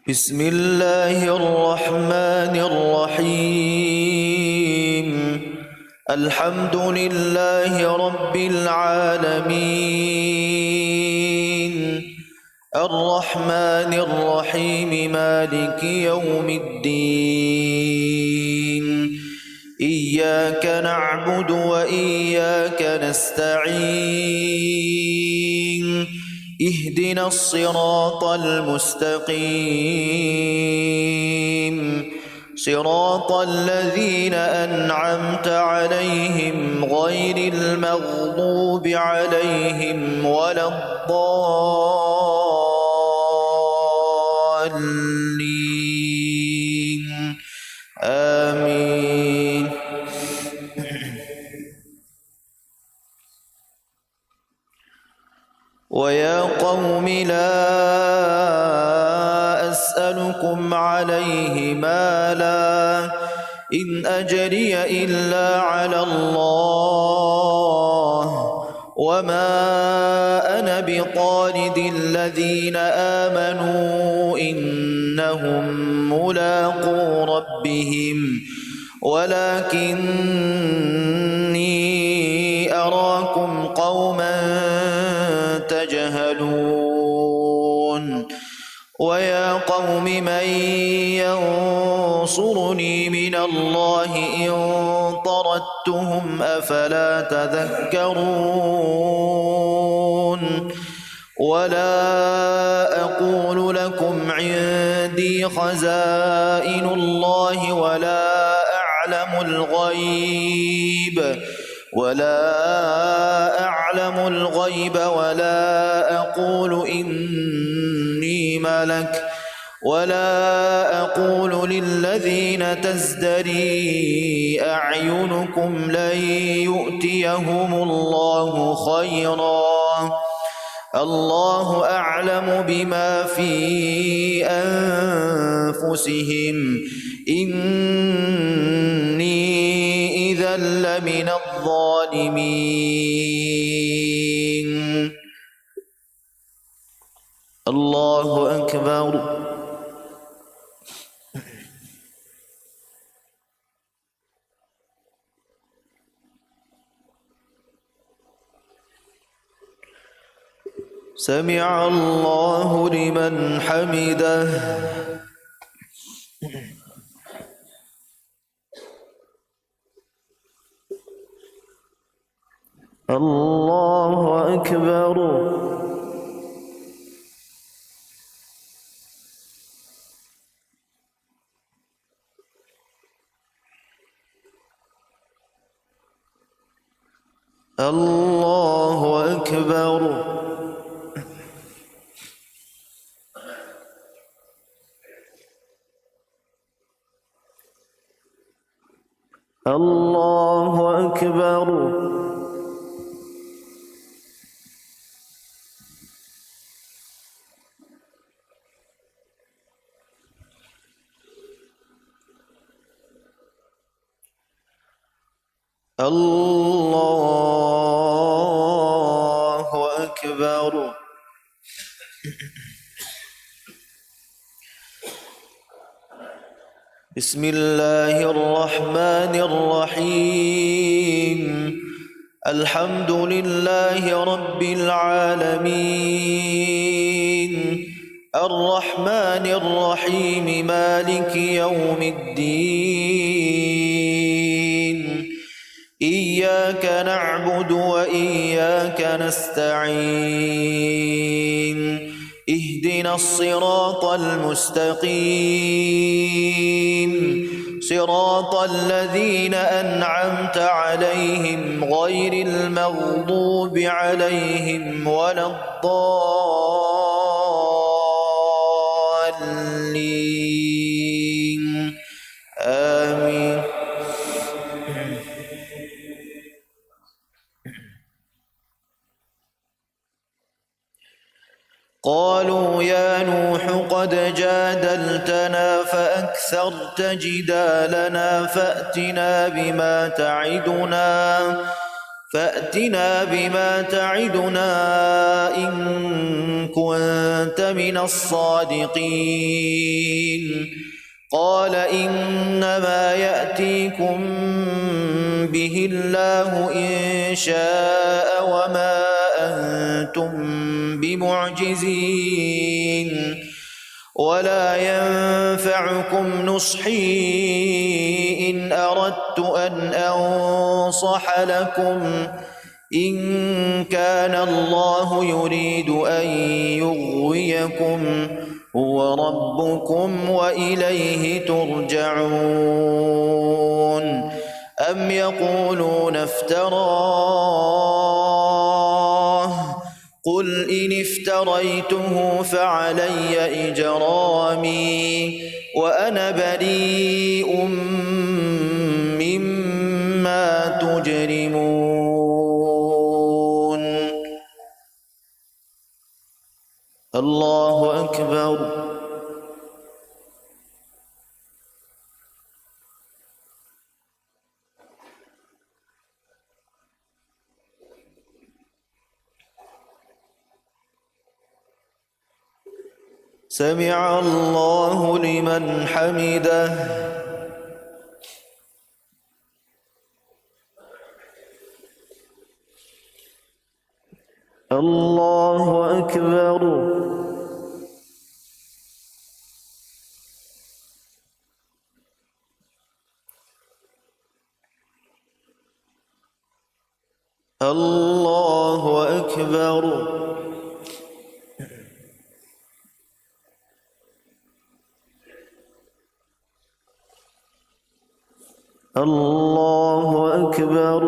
بسم الله الرحمن الرحيم. الحمد لله رب العالمين، الرحمن الرحيم، مالك يوم الدين. إياك نعبد وإياك نستعين. اهدنا الصراط المستقيم، صراط الذين أنعمت عليهم غير المغضوب عليهم ولا الضالين. آمين. ويا قوم لا أسألكم عليه مالا، إن أجري إلا على الله، وما أنا بطارد الذين آمنوا إنهم ملاقو ربهم، ولكني أراكم قوما تجهلون. ويا قوم من ينصرني من الله إن طردتهم أفلا تذكرون. ولا أقول لكم عندي خزائن الله ولا أعلم الغيب ولا أقول إني ملك، ولا أقول للذين تزدري أعينكم لن يؤتيهم الله خيرا، الله أعلم بما في أنفسهم، إني إذا لمن الظالمين. الله أكبر. سمع الله لمن حمده. الله أكبر. الله أكبر. الله أكبر. الله أكبر. بسم الله الرحمن الرحيم. الحمد لله رب العالمين، الرحمن الرحيم، مالك يوم الدين. إياك نعبد وإياك نستعين. اهدنا الصراط المستقيم، صراط الذين أنعمت عليهم غير المغضوب عليهم ولا الضالين. آمين. قالوا يا نوح قد جادلتنا فأكثرت جدالنا فأتنا بما تعدنا فأتنا بما تعدنا إن كنت من الصادقين قال إنما يأتيكم به الله إن شاء وما أنتم بمعجزين ولا ينفعكم نصحي إن أردت أن أنصح لكم إن كان الله يريد أن يغويكم هو ربكم وإليه ترجعون أم يقولون افتراه قل إن افتريته فعلي إجرامي وأنا بريء مما تجرمون. الله أكبر. سمع الله لمن حمده. الله أكبر. الله أكبر. الله أكبر.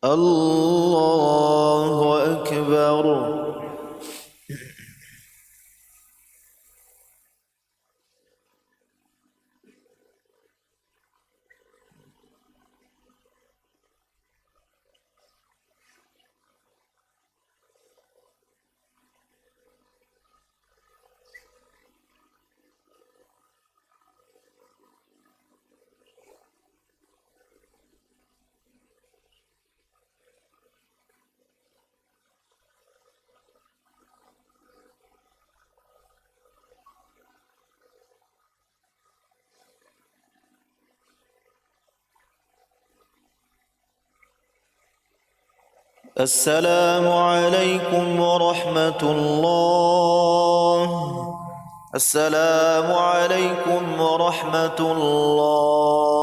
الله أكبر. السلام عليكم ورحمة الله. السلام عليكم ورحمة الله.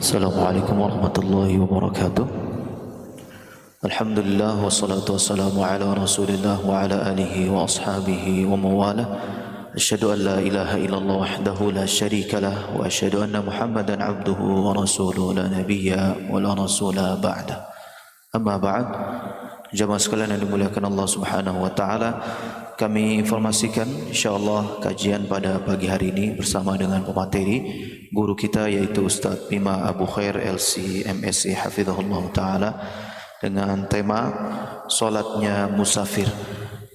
Assalamualaikum warahmatullahi wabarakatuh. Alhamdulillah wassalatu wassalamu ala Rasulillah wa ala alihi wa ashabihi wa mawalah. Asyhadu an la ilaha illallah wahdahu la syarika lah wa asyhadu anna Muhammadan abduhu wa rasuluhu la nabiyya wa la rasula ba'da. Amma ba'd. Jamaah sekalian yang dimuliakan Allah Subhanahu wa taala, kami informasikan insyaallah kajian pada pagi hari ini bersama dengan pemateri guru kita yaitu Ustaz Bima Abu Khair LC MSc hafizahullah taala dengan tema salatnya musafir.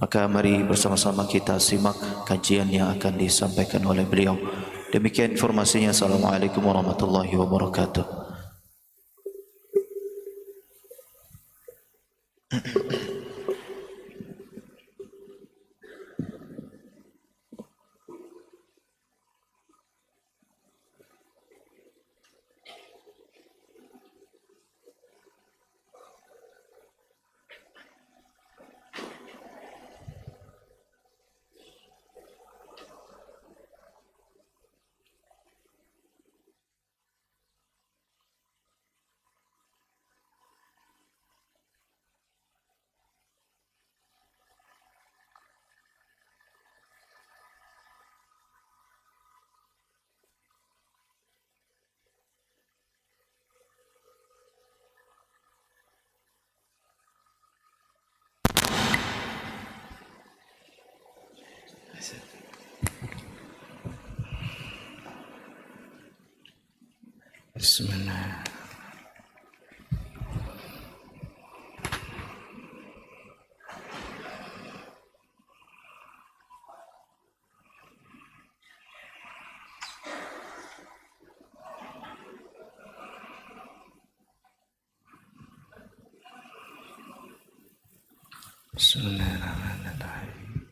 Maka mari bersama-sama kita simak kajian yang akan disampaikan oleh beliau. Demikian informasinya. Assalamualaikum warahmatullahi wabarakatuh. Bismillah. Bismillahirrahmanirrahim.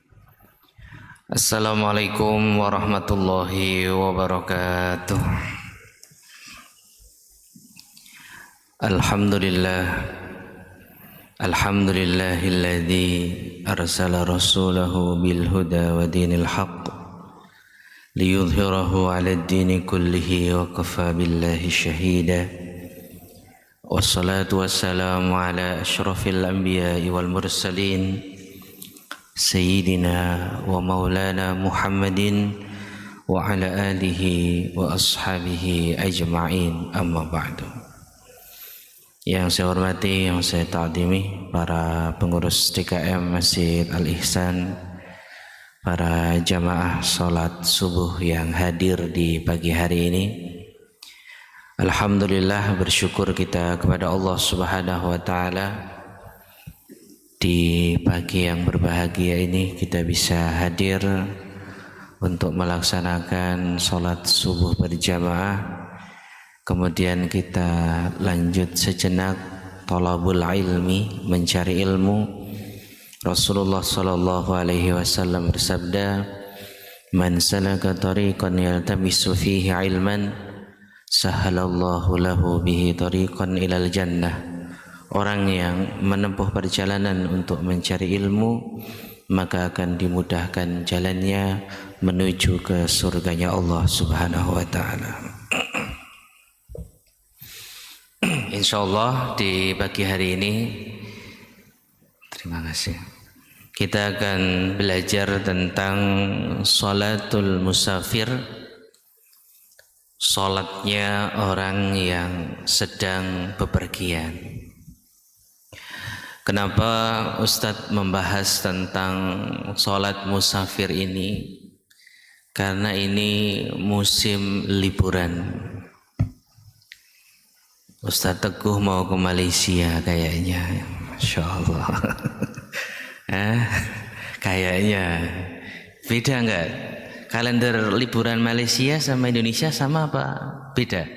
Assalamualaikum warahmatullahi wabarakatuh. Alhamdulillahilladzi arsala rasulahu bil huda wa dinil haqq liyudhhirahu 'alad dini kullihi wa kafa billahi syahida. Wassalatu wassalamu ala asyrafil anbiya'i wal mursalin sayyidina wa maulana Muhammadin wa ala alihi wa ashabihi ajma'in, amma ba'du. Yang saya hormati, yang saya ta'zimi para pengurus DKM Masjid Al-Ihsan, para jamaah salat subuh yang hadir di pagi hari ini. Alhamdulillah, bersyukur kita kepada Allah Subhanahu wa taala, di pagi yang berbahagia ini kita bisa hadir untuk melaksanakan salat subuh berjamaah. Kemudian kita lanjut sejenak thalabul ilmi, mencari ilmu. Rasulullah sallallahu alaihi wasallam bersabda, "Man salaka tariqan yaltamisu fihi ilman, sahalallahu lahu bihi tariqan ilal jannah." Orang yang menempuh perjalanan untuk mencari ilmu, maka akan dimudahkan jalannya menuju ke surganya Allah Subhanahu wa taala. Insyaallah di pagi hari ini, terima kasih, kita akan belajar tentang sholatul musafir, sholatnya orang yang sedang bepergian. Kenapa Ustadz membahas tentang sholat musafir ini? Karena ini musim liburan. Ustadz Teguh mau ke Malaysia kayaknya, Masya Allah. Kayaknya beda enggak? Kalender liburan Malaysia sama Indonesia sama apa? Beda?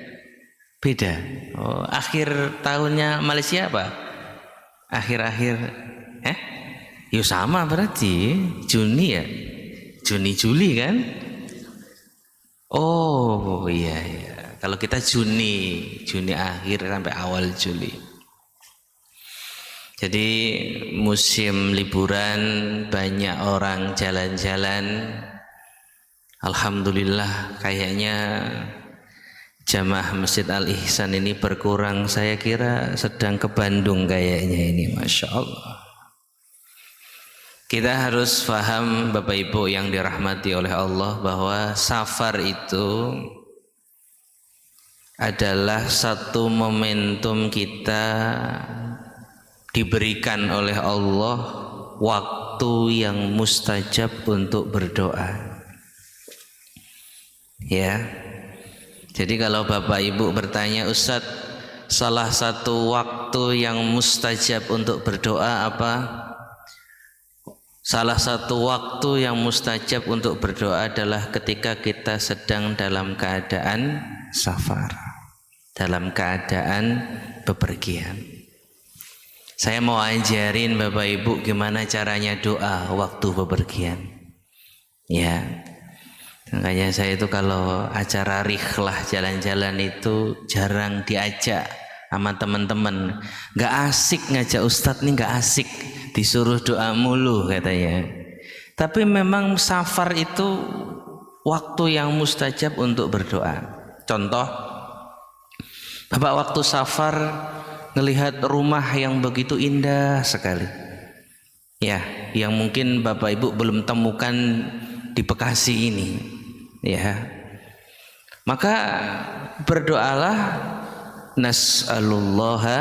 Beda. Oh, akhir tahunnya Malaysia apa? Akhir-akhir yuk sama berarti Juni ya? Juni Juli kan? Oh iya. Kalau kita Juni akhir sampai awal Juli. Jadi musim liburan, banyak orang jalan-jalan. Alhamdulillah, kayaknya jamaah Masjid Al Ihsan ini berkurang, saya kira sedang ke Bandung kayaknya ini, Masya Allah. Kita harus paham Bapak Ibu yang dirahmati oleh Allah bahwa safar itu adalah satu momentum kita diberikan oleh Allah waktu yang mustajab untuk berdoa. Ya. Jadi kalau Bapak Ibu bertanya, Ustadz, salah satu waktu yang mustajab untuk berdoa apa? Salah satu waktu yang mustajab untuk berdoa adalah ketika kita sedang dalam keadaan safar, dalam keadaan bepergian. Saya mau ajarin Bapak Ibu gimana caranya doa waktu bepergian. Ya, makanya saya itu kalau acara rihlah jalan-jalan itu jarang diajak sama teman-teman. Gak asik ngajak Ustadz nih, gak asik. Disuruh doa mulu katanya. Tapi memang safar itu waktu yang mustajab untuk berdoa. Contoh, Bapak waktu safar ngelihat rumah yang begitu indah sekali, ya, yang mungkin Bapak Ibu belum temukan di Bekasi ini, ya. Maka berdoalah, nas'alullaha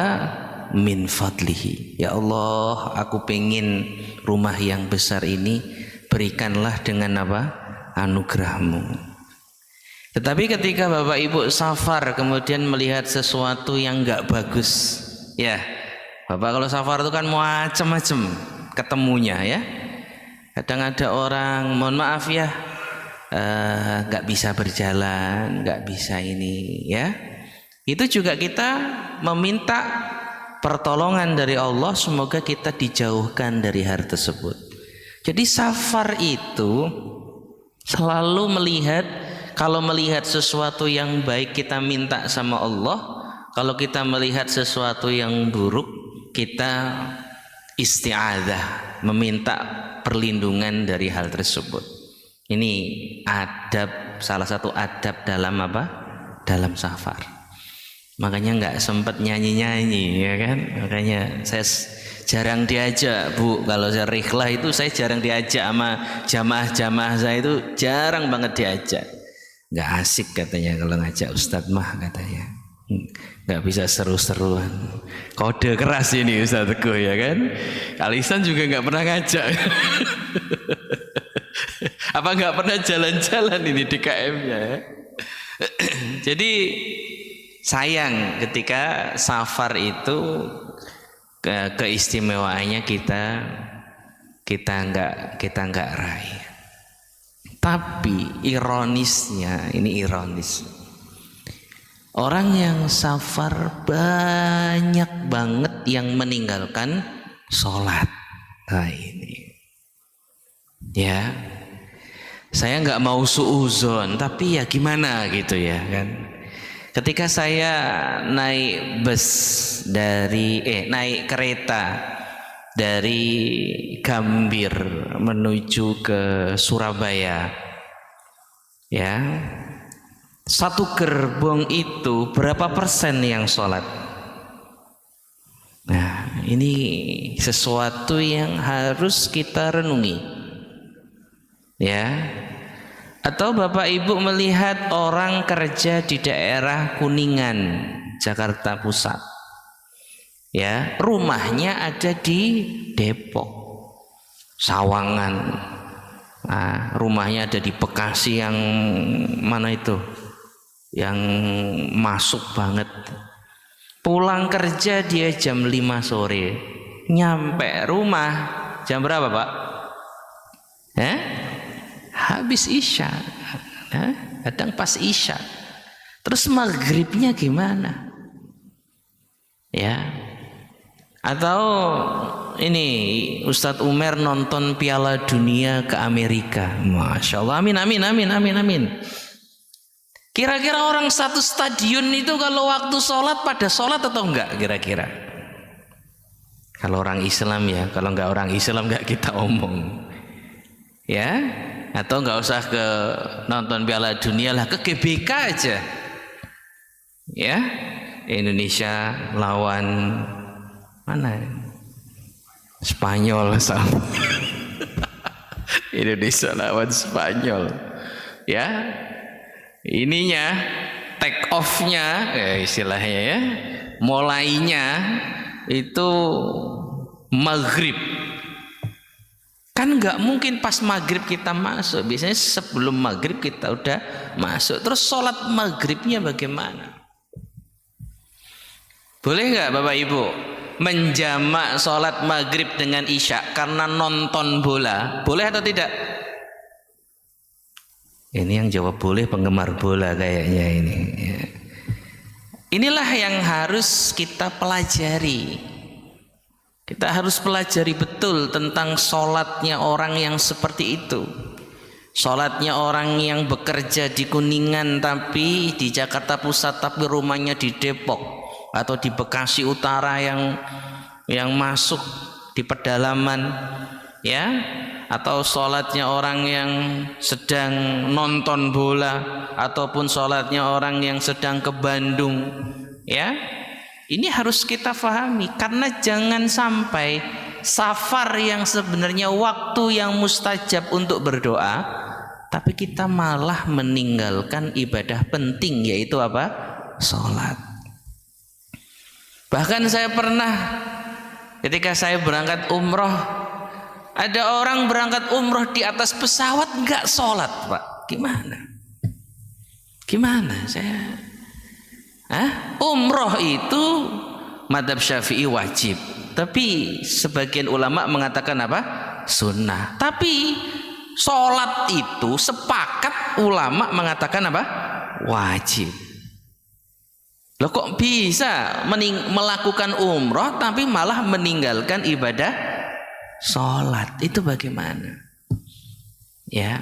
min fadlihi. Ya Allah, aku pengen rumah yang besar ini berikanlah dengan apa? Anugerahmu. Tetapi ketika Bapak Ibu safar kemudian melihat sesuatu yang enggak bagus, ya, Bapak kalau safar itu kan macam-macam ketemunya, ya. Kadang ada orang, mohon maaf ya, enggak bisa berjalan, enggak bisa ini, ya. Itu juga kita meminta pertolongan dari Allah, semoga kita dijauhkan dari hal tersebut. Jadi safar itu selalu melihat, kalau melihat sesuatu yang baik kita minta sama Allah, kalau kita melihat sesuatu yang buruk kita isti'adzah, meminta perlindungan dari hal tersebut. Ini adab, salah satu adab dalam apa? Dalam safar. Makanya nggak sempat nyanyi-nyanyi, ya kan? Makanya saya jarang diajak, Bu. Kalau saya rihlah itu saya jarang diajak sama jamaah-jamaah saya, itu jarang banget diajak. Nggak asik katanya kalau ngajak Ustadz mah, katanya. Nggak bisa seru-seruan. Kode keras ini Ustadzku, ya kan? Alisan juga nggak pernah ngajak. Apa nggak pernah jalan-jalan ini di KM-nya, ya? Jadi sayang ketika safar itu keistimewaannya kita nggak raih. Tapi ironisnya, ini ironis, orang yang safar banyak banget yang meninggalkan sholat. Nah ini, ya, saya nggak mau suuzon, tapi ya gimana gitu, ya kan. Ketika saya naik bus naik kereta dari Gambir menuju ke Surabaya, ya, satu gerbong itu berapa persen yang sholat? Nah, ini sesuatu yang harus kita renungi, ya. Atau Bapak Ibu melihat orang kerja di daerah Kuningan, Jakarta Pusat, ya, rumahnya ada di Depok, Sawangan, nah, rumahnya ada di Bekasi yang mana itu, yang masuk banget. Pulang kerja dia jam 5 sore, nyampe rumah jam berapa, Pak? Habis isya, kadang pas isya. Terus maghribnya gimana? Ya. Atau ini Ustadz Umar nonton Piala Dunia ke Amerika, Masya Allah, amin amin amin amin amin. Kira-kira orang satu stadion itu kalau waktu sholat pada sholat atau enggak kira-kira? Kalau orang Islam ya, kalau enggak orang Islam enggak kita omong, ya. Atau enggak usah ke nonton Piala Dunia lah, ke GBK aja. Ya, Indonesia lawan mana? Spanyol sama. Indonesia lawan Spanyol. Ya. Ininya take off-nya istilahnya ya. Mulainya itu maghrib. Kan nggak mungkin pas maghrib kita masuk. Biasanya sebelum maghrib kita udah masuk. Terus sholat maghribnya bagaimana? Boleh nggak Bapak Ibu menjamak sholat maghrib dengan isya karena nonton bola? Boleh atau tidak? Ini yang jawab boleh penggemar bola kayaknya ini. Inilah yang harus kita pelajari. Kita harus pelajari betul tentang sholatnya orang yang seperti itu. Sholatnya orang yang bekerja di Kuningan tapi di Jakarta Pusat tapi rumahnya di Depok atau di Bekasi Utara yang masuk di pedalaman, ya, atau sholatnya orang yang sedang nonton bola ataupun sholatnya orang yang sedang ke Bandung, ya. Ini harus kita pahami karena jangan sampai safar yang sebenarnya waktu yang mustajab untuk berdoa, tapi kita malah meninggalkan ibadah penting yaitu apa? Sholat. Bahkan saya pernah ketika saya berangkat umroh, ada orang berangkat umroh di atas pesawat nggak sholat, Pak. Gimana saya? Umroh itu mazhab Syafi'i wajib, tapi sebagian ulama mengatakan apa? Sunnah. Tapi sholat itu sepakat ulama mengatakan apa? Wajib. Loh kok bisa melakukan umroh tapi malah meninggalkan ibadah sholat? Itu bagaimana? Ya.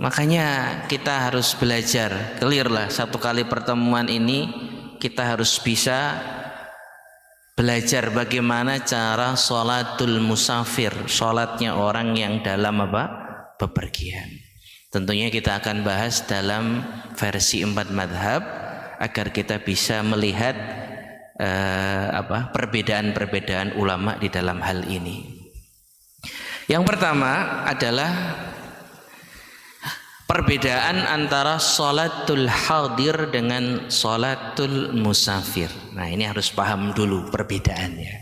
Makanya kita harus belajar, clear lah satu kali pertemuan ini kita harus bisa belajar bagaimana cara sholatul musafir, sholatnya orang yang dalam apa? Bepergian. Tentunya kita akan bahas dalam versi 4 madhab agar kita bisa melihat perbedaan-perbedaan ulama di dalam hal ini. Yang pertama adalah perbedaan antara sholatul hadir dengan sholatul musafir. Nah, ini harus paham dulu perbedaannya.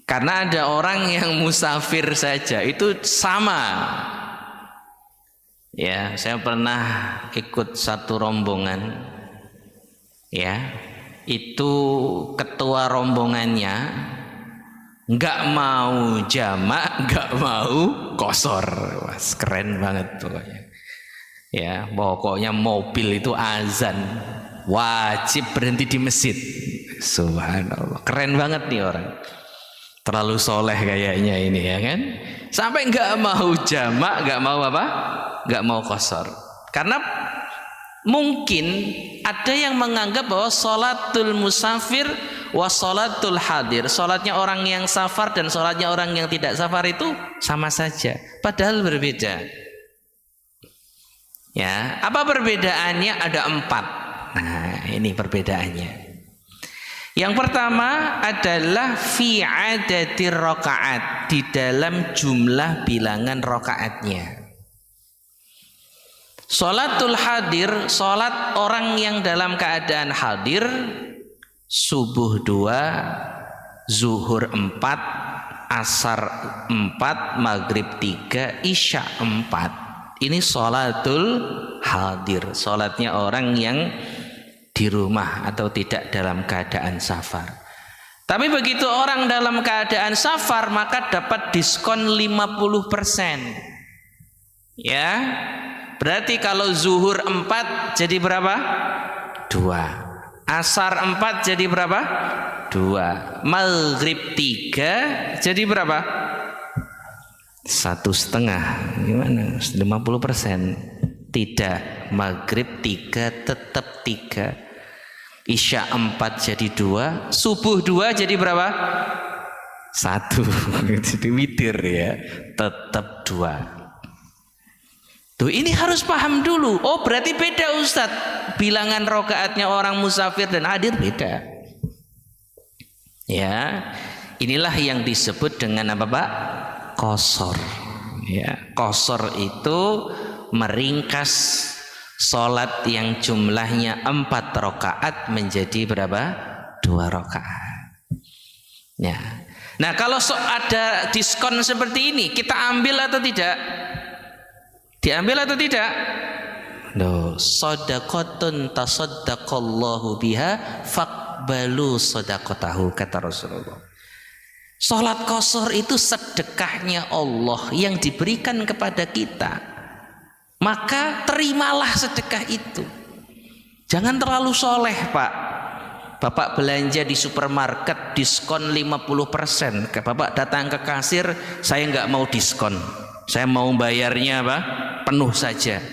Karena ada orang yang musafir saja itu sama. Ya, saya pernah ikut satu rombongan. Ya, itu ketua rombongannya nggak mau jamak, nggak mau qashar. Wah, keren banget pokoknya. Ya, pokoknya mobil itu azan wajib berhenti di masjid. Subhanallah, keren banget nih orang. Terlalu soleh kayaknya ini ya kan. Sampai nggak mau jamak, nggak mau apa? Nggak mau qashar. Karena mungkin ada yang menganggap bahwa sholatul musafir wa sholatul hadir, sholatnya orang yang safar dan sholatnya orang yang tidak safar itu sama saja, padahal berbeda. Ya, apa perbedaannya? Ada 4. Nah, ini perbedaannya. Yang pertama adalah fi adatir rakaat, di dalam jumlah bilangan rakaatnya. Sholatul hadir, sholat orang yang dalam keadaan hadir, subuh 2, zuhur 4, asar 4, maghrib 3, isya 4. Ini sholatul hadir, sholatnya orang yang di rumah atau tidak dalam keadaan safar. Tapi begitu orang dalam keadaan safar maka dapat diskon 50%. Ya, berarti kalau zuhur 4 jadi berapa? 2. Asar 4 jadi berapa? 2. Maghrib 3 jadi berapa? 1,5. Gimana? 50%. Tidak. Maghrib 3 tetap 3. Isya 4 jadi 2. Subuh 2 jadi berapa? 1. Jadi witir ya. Tetap 2. Tuh ini harus paham dulu. Oh berarti beda Ustadz. Bilangan rokaatnya orang musafir dan hadir beda. Ya, inilah yang disebut dengan apa Pak? Qashar. Ya, qashar itu meringkas sholat yang jumlahnya 4 rakaat menjadi berapa? 2 rakaat. Ya. Nah kalau ada diskon seperti ini, kita ambil atau tidak? Diambil atau tidak? Loh, shadaqatun tasaddaqallahu biha faqbalu shadaqatahu, kata Rasulullah. Salat qashar itu sedekahnya Allah yang diberikan kepada kita. Maka terimalah sedekah itu. Jangan terlalu soleh, Pak. Bapak belanja di supermarket diskon 50%. Bapak datang ke kasir, saya nggak mau diskon. Saya mau bayarnya apa? Penuh saja.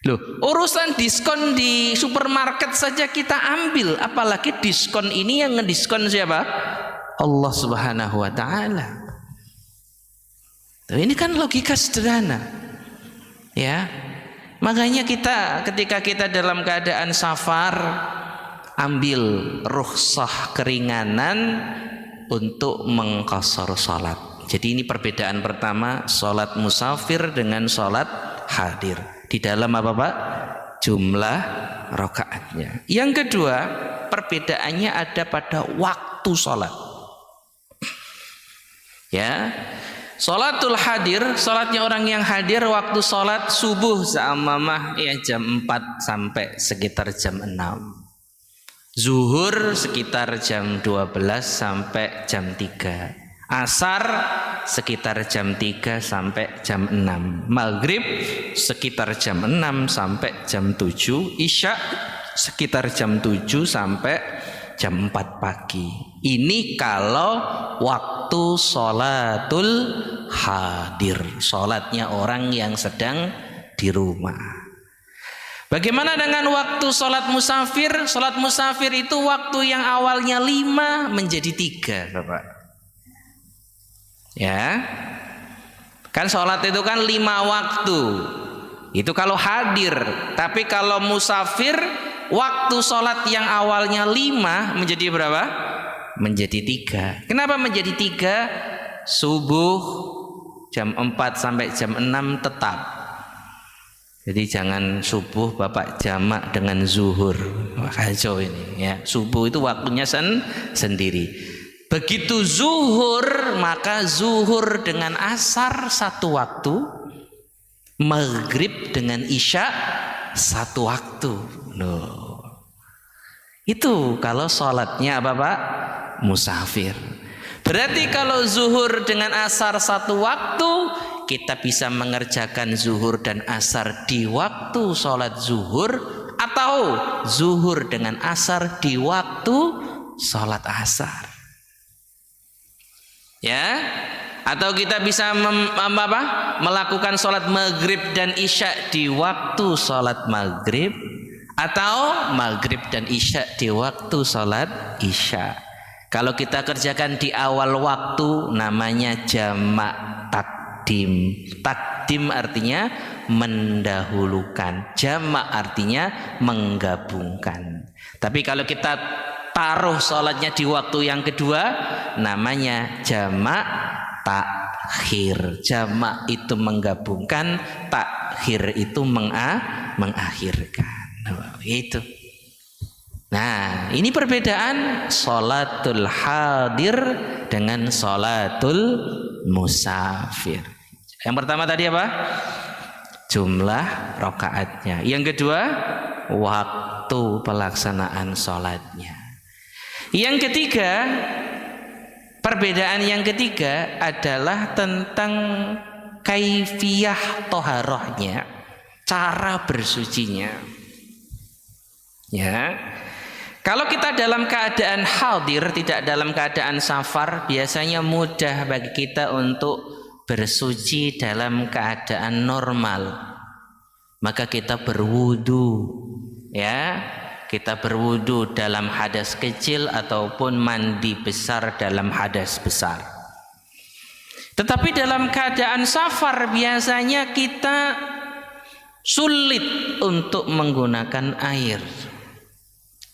Loh, urusan diskon di supermarket saja kita ambil, apalagi diskon ini yang ngediskon siapa? Allah Subhanahu wa taala. Ini kan logika sederhana. Ya. Makanya kita ketika kita dalam keadaan safar ambil rukhsah keringanan untuk mengqashar salat. Jadi ini perbedaan pertama salat musafir dengan salat hadir. Di dalam apa Pak? Jumlah rakaatnya. Yang kedua, perbedaannya ada pada waktu salat. Ya. Salatul hadir, salatnya orang yang hadir waktu salat subuh seumpama ya jam 4 sampai sekitar jam 6. Zuhur sekitar jam 12 sampai jam 3. Asar sekitar jam 3 sampai jam 6. Maghrib sekitar jam 6 sampai jam 7. Isya sekitar jam 7 sampai jam 4 pagi. Ini kalau waktu sholatul hadir, sholatnya orang yang sedang di rumah. Bagaimana dengan waktu sholat musafir? Sholat musafir itu waktu yang awalnya 5 menjadi 3 Bapak. Ya, kan sholat itu kan 5 waktu. Itu kalau hadir. Tapi kalau musafir, waktu sholat yang awalnya 5 menjadi berapa? Menjadi 3. Kenapa menjadi 3? Subuh jam 4 sampai jam 6 tetap. Jadi jangan subuh Bapak jamak dengan zuhur. Wah, kacau ini ya. Subuh itu waktunya sendiri. Begitu zuhur, maka zuhur dengan asar 1 waktu, maghrib dengan isya 1 waktu. Loh. Itu kalau sholatnya apa Pak? Musafir. Berarti kalau zuhur dengan asar 1 waktu, kita bisa mengerjakan zuhur dan asar di waktu sholat zuhur, atau zuhur dengan asar di waktu sholat asar. Ya, atau kita bisa melakukan sholat maghrib dan isya di waktu sholat maghrib, atau maghrib dan isya di waktu sholat isya. Kalau kita kerjakan di awal waktu namanya jamak takdim. Takdim artinya mendahulukan, jamak artinya menggabungkan. Tapi kalau kita taruh sholatnya di waktu yang kedua, namanya jamak takhir. Jamak itu menggabungkan, takhir itu mengakhirkan. Itu. Nah, ini perbedaan sholatul hadir dengan sholatul musafir. Yang pertama tadi apa? Jumlah rakaatnya. Yang kedua, waktu pelaksanaan sholatnya. Yang ketiga, perbedaan yang ketiga adalah tentang kaifiyah toharohnya, cara bersucinya. Ya, kalau kita dalam keadaan hadir, tidak dalam keadaan safar, biasanya mudah bagi kita untuk bersuci dalam keadaan normal. Maka kita berwudu, ya. Kita berwudu dalam hadas kecil ataupun mandi besar dalam hadas besar. Tetapi dalam keadaan safar biasanya kita sulit untuk menggunakan air.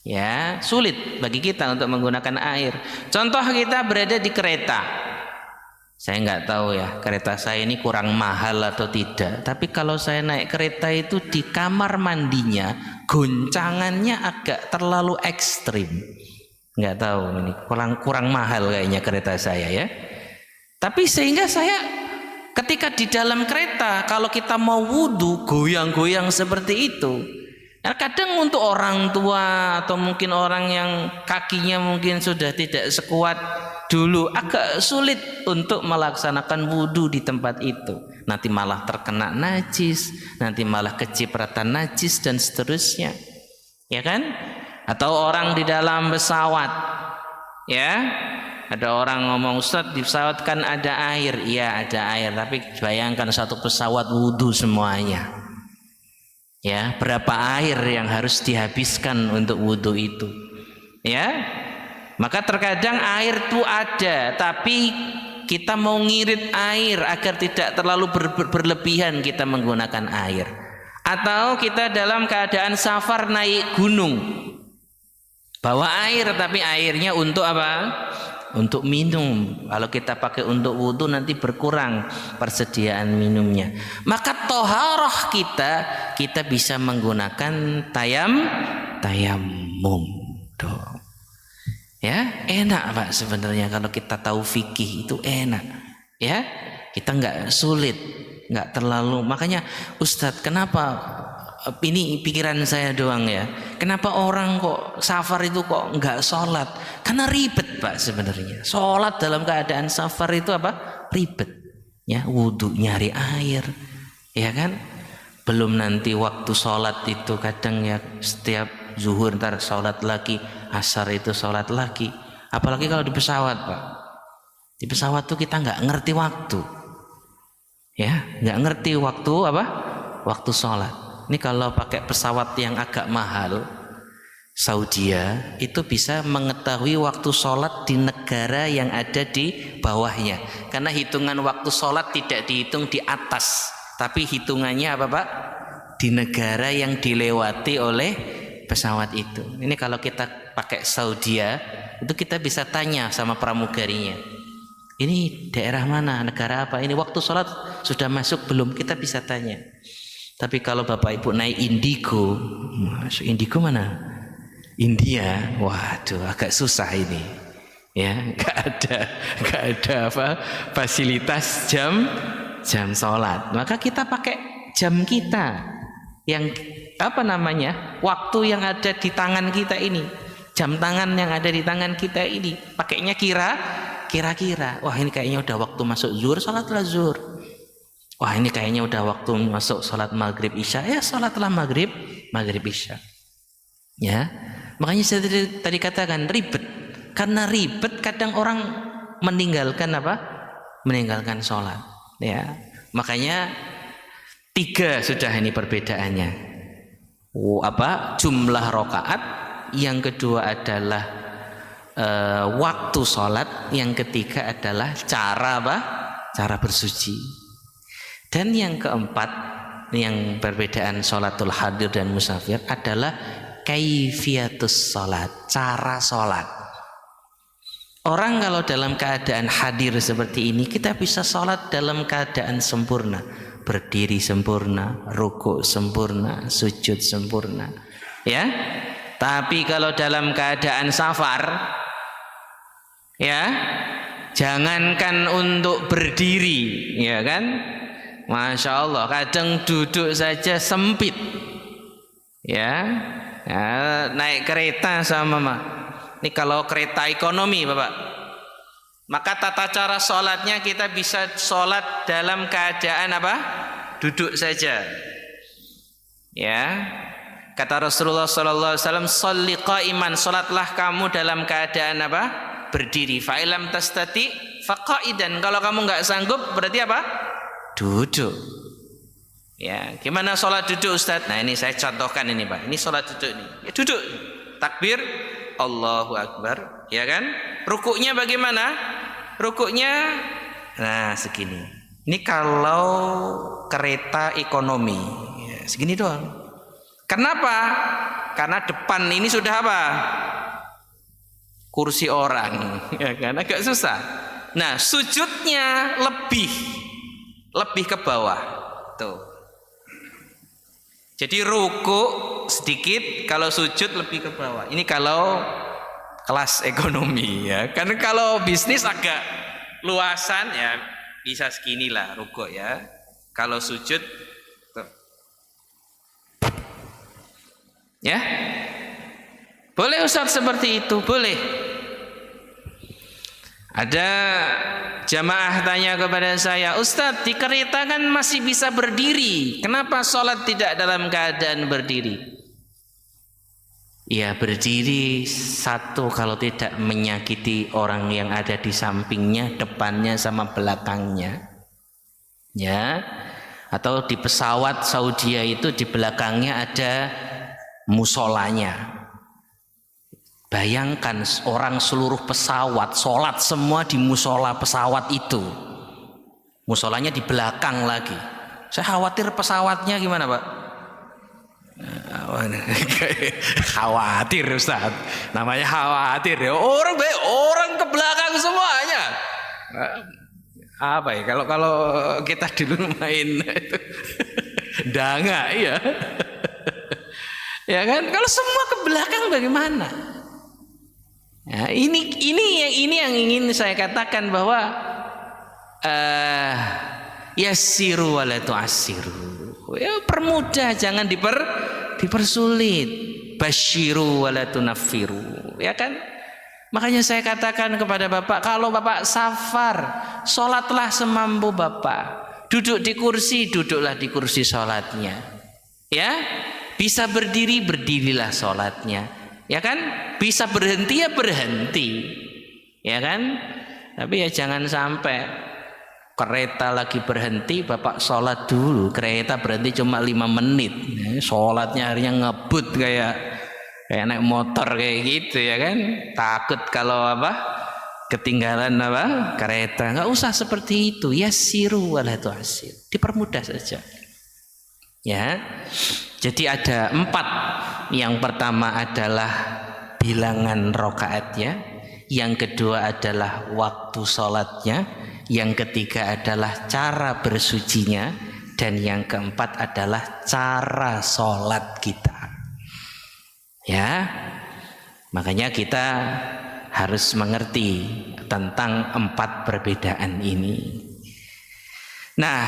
Ya, sulit bagi kita untuk menggunakan air. Contoh, kita berada di kereta. Saya nggak tahu ya, kereta saya ini kurang mahal atau tidak. Tapi kalau saya naik kereta itu di kamar mandinya, goncangannya agak terlalu ekstrim. Nggak tahu, ini kurang mahal kayaknya kereta saya ya. Tapi sehingga saya ketika di dalam kereta, kalau kita mau wudhu, goyang-goyang seperti itu. Nah, kadang untuk orang tua atau mungkin orang yang kakinya mungkin sudah tidak sekuat dulu, agak sulit untuk melaksanakan wudhu di tempat itu. Nanti malah terkena najis, nanti malah kecipratan najis dan seterusnya, ya kan? Atau orang di dalam pesawat, ya, ada orang ngomong, Ustadz di pesawat kan ada air. Iya ada air, tapi bayangkan satu pesawat wudhu semuanya. Ya, berapa air yang harus dihabiskan untuk wudhu itu? Ya, maka terkadang air itu ada, tapi kita mau ngirit air agar tidak terlalu berlebihan kita menggunakan air. Atau kita dalam keadaan safar naik gunung, bawa air, tapi airnya untuk apa? Untuk minum. Kalau kita pakai untuk wudhu nanti berkurang persediaan minumnya. Maka toharoh kita bisa menggunakan tayamum. Tuh. Ya, enak Pak sebenarnya kalau kita tahu fikih itu enak. Ya, kita nggak sulit, nggak terlalu. Makanya Ustadz, kenapa ini pikiran saya doang ya, kenapa orang kok safar itu kok nggak sholat? Karena ribet Pak sebenarnya. Sholat dalam keadaan safar itu apa? Ribet. Ya, wudhu nyari air, ya kan? Belum nanti waktu sholat itu kadang ya setiap zuhur ntar sholat lagi, asar itu sholat lagi. Apalagi kalau di pesawat Pak. Di pesawat tuh kita nggak ngerti waktu, ya, nggak ngerti waktu apa? Waktu sholat. Ini kalau pakai pesawat yang agak mahal, Saudia, itu bisa mengetahui waktu sholat di negara yang ada di bawahnya. Karena hitungan waktu sholat tidak dihitung di atas, tapi hitungannya apa Pak? Di negara yang dilewati oleh pesawat itu. Ini kalau kita pakai Saudia, itu kita bisa tanya sama pramugarinya. Ini daerah mana, negara apa? Ini waktu sholat sudah masuk belum? Kita bisa tanya. Tapi kalau Bapak Ibu naik Indigo, masuk Indigo mana? India. Waduh, agak susah ini. Ya, nggak ada apa fasilitas jam sholat. Maka kita pakai jam kita yang apa namanya? Waktu yang ada di tangan kita ini. Jam tangan yang ada di tangan kita ini. Pakainya kira-kira. Wah, ini kayaknya udah waktu masuk zuhur, sholatlah zuhur. Wah, ini kayaknya udah waktu masuk sholat maghrib isya, ya sholatlah maghrib isya. Ya, makanya saya tadi katakan ribet. Karena ribet kadang orang meninggalkan apa? Meninggalkan sholat. Ya, makanya 3 sudah ini perbedaannya. Jumlah rokaat. Yang kedua adalah waktu sholat. Yang ketiga adalah cara apa? Cara bersuci. Dan yang keempat, yang perbedaan sholatul hadir dan musafir adalah kaifiatus sholat, cara sholat. Orang kalau dalam keadaan hadir seperti ini, kita bisa sholat dalam keadaan sempurna, berdiri sempurna, rukuk sempurna, sujud sempurna, ya. Tapi kalau dalam keadaan safar, ya, jangankan untuk berdiri, ya kan? Masya Allah, kadang duduk saja sempit, ya, naik kereta sama ini kalau kereta ekonomi Bapak, maka tata cara sholatnya kita bisa sholat dalam keadaan apa? Duduk saja, ya. Kata Rasulullah SAW, sholli qa'iman, sholatlah kamu dalam keadaan apa? Berdiri. Fa'ilam tastati faqa'idan, kalau kamu nggak sanggup berarti apa? Duduk. Ya, gimana sholat duduk Ustaz? Nah, ini saya contohkan ini Pak. Ini sholat duduk ini. Ya, duduk. Takbir, Allahu Akbar, ya kan? Rukuknya bagaimana? Rukuknya nah segini. Ini kalau kereta ekonomi, ya. Ya, segini doang. Kenapa? Karena depan ini sudah apa? Kursi orang, ya kan, agak susah. Nah, sujudnya lebih ke bawah. Tuh. Jadi ruku sedikit, kalau sujud lebih ke bawah. Ini kalau kelas ekonomi ya. Karena kalau bisnis agak luasan ya bisa seginilah ruku ya. Kalau sujud tuh. Ya. Boleh Ustaz seperti itu, boleh. Ada jamaah tanya kepada saya, Ustaz, di kereta kan masih bisa berdiri, kenapa sholat tidak dalam keadaan berdiri? Ya berdiri satu kalau tidak menyakiti orang yang ada di sampingnya, depannya sama belakangnya. Ya. Atau di pesawat Saudi itu di belakangnya ada musolanya. Bayangkan orang seluruh pesawat sholat semua di musola pesawat itu. Musolanya di belakang lagi. Saya khawatir pesawatnya gimana Pak? Khawatir Ustaz. Namanya khawatir ya. Orang ke belakang semuanya. Apa ya? Kalau kita dulu main itu danga ya. Ya kan? Kalau semua ke belakang bagaimana? Ya, ini yang ingin saya katakan bahwa yassiru wa la tu'assiru. Ya permudah, jangan dipersulit. Basyiru wa la tunaffiru. Ya kan? Makanya saya katakan kepada Bapak, kalau Bapak safar, sholatlah semampu Bapak. Duduk di kursi, duduklah di kursi sholatnya. Ya, bisa berdiri, berdirilah sholatnya. Ya kan, bisa berhenti ya berhenti, ya kan. Tapi ya jangan sampai kereta lagi berhenti, Bapak sholat dulu. Kereta berhenti cuma 5 menit, ya, sholatnya akhirnya ngebut kayak naik motor kayak gitu, ya kan. Takut kalau ketinggalan kereta. Nggak usah seperti itu. Yassiru wa la tu'assir, dipermudah saja. Ya, jadi ada 4. Yang pertama adalah bilangan rakaatnya, yang kedua adalah waktu sholatnya, yang ketiga adalah cara bersucinya, dan yang keempat adalah cara sholat kita. Ya, makanya kita harus mengerti tentang 4 perbedaan ini. Nah,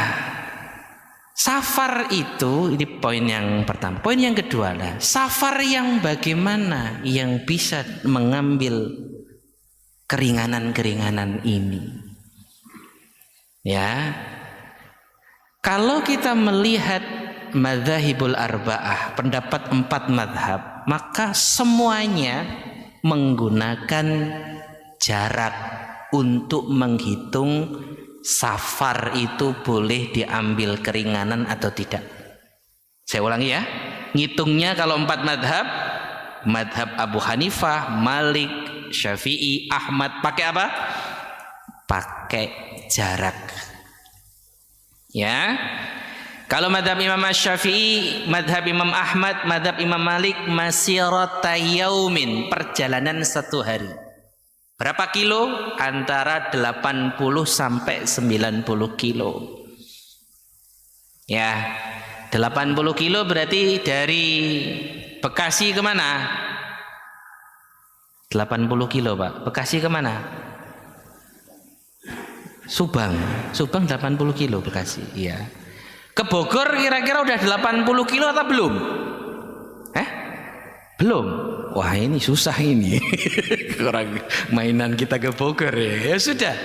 safar itu, ini poin yang pertama. Poin yang kedua adalah safar yang bagaimana yang bisa mengambil keringanan-keringanan ini. Ya. Kalau kita melihat madzhabul arba'ah, pendapat 4 mazhab, maka semuanya menggunakan jarak untuk menghitung safar itu boleh diambil keringanan atau tidak. Saya ulangi ya. Ngitungnya kalau 4 madhab, madhab Abu Hanifah, Malik, Syafi'i, Ahmad, pakai apa? Pakai jarak. Ya. Kalau madhab Imam Syafi'i, madhab Imam Ahmad, madhab Imam Malik, masirata yaumin, perjalanan 1 hari. Berapa kilo? Antara 80 sampai 90 kilo. Ya, 80 kilo berarti dari Bekasi kemana? 80 kilo Pak. Bekasi kemana? Subang 80 kilo Bekasi. Iya. Ke Bogor kira-kira udah 80 kilo atau belum? Belum. Wah ini susah ini. Orang mainan kita ke Bogor ya. Ya sudah.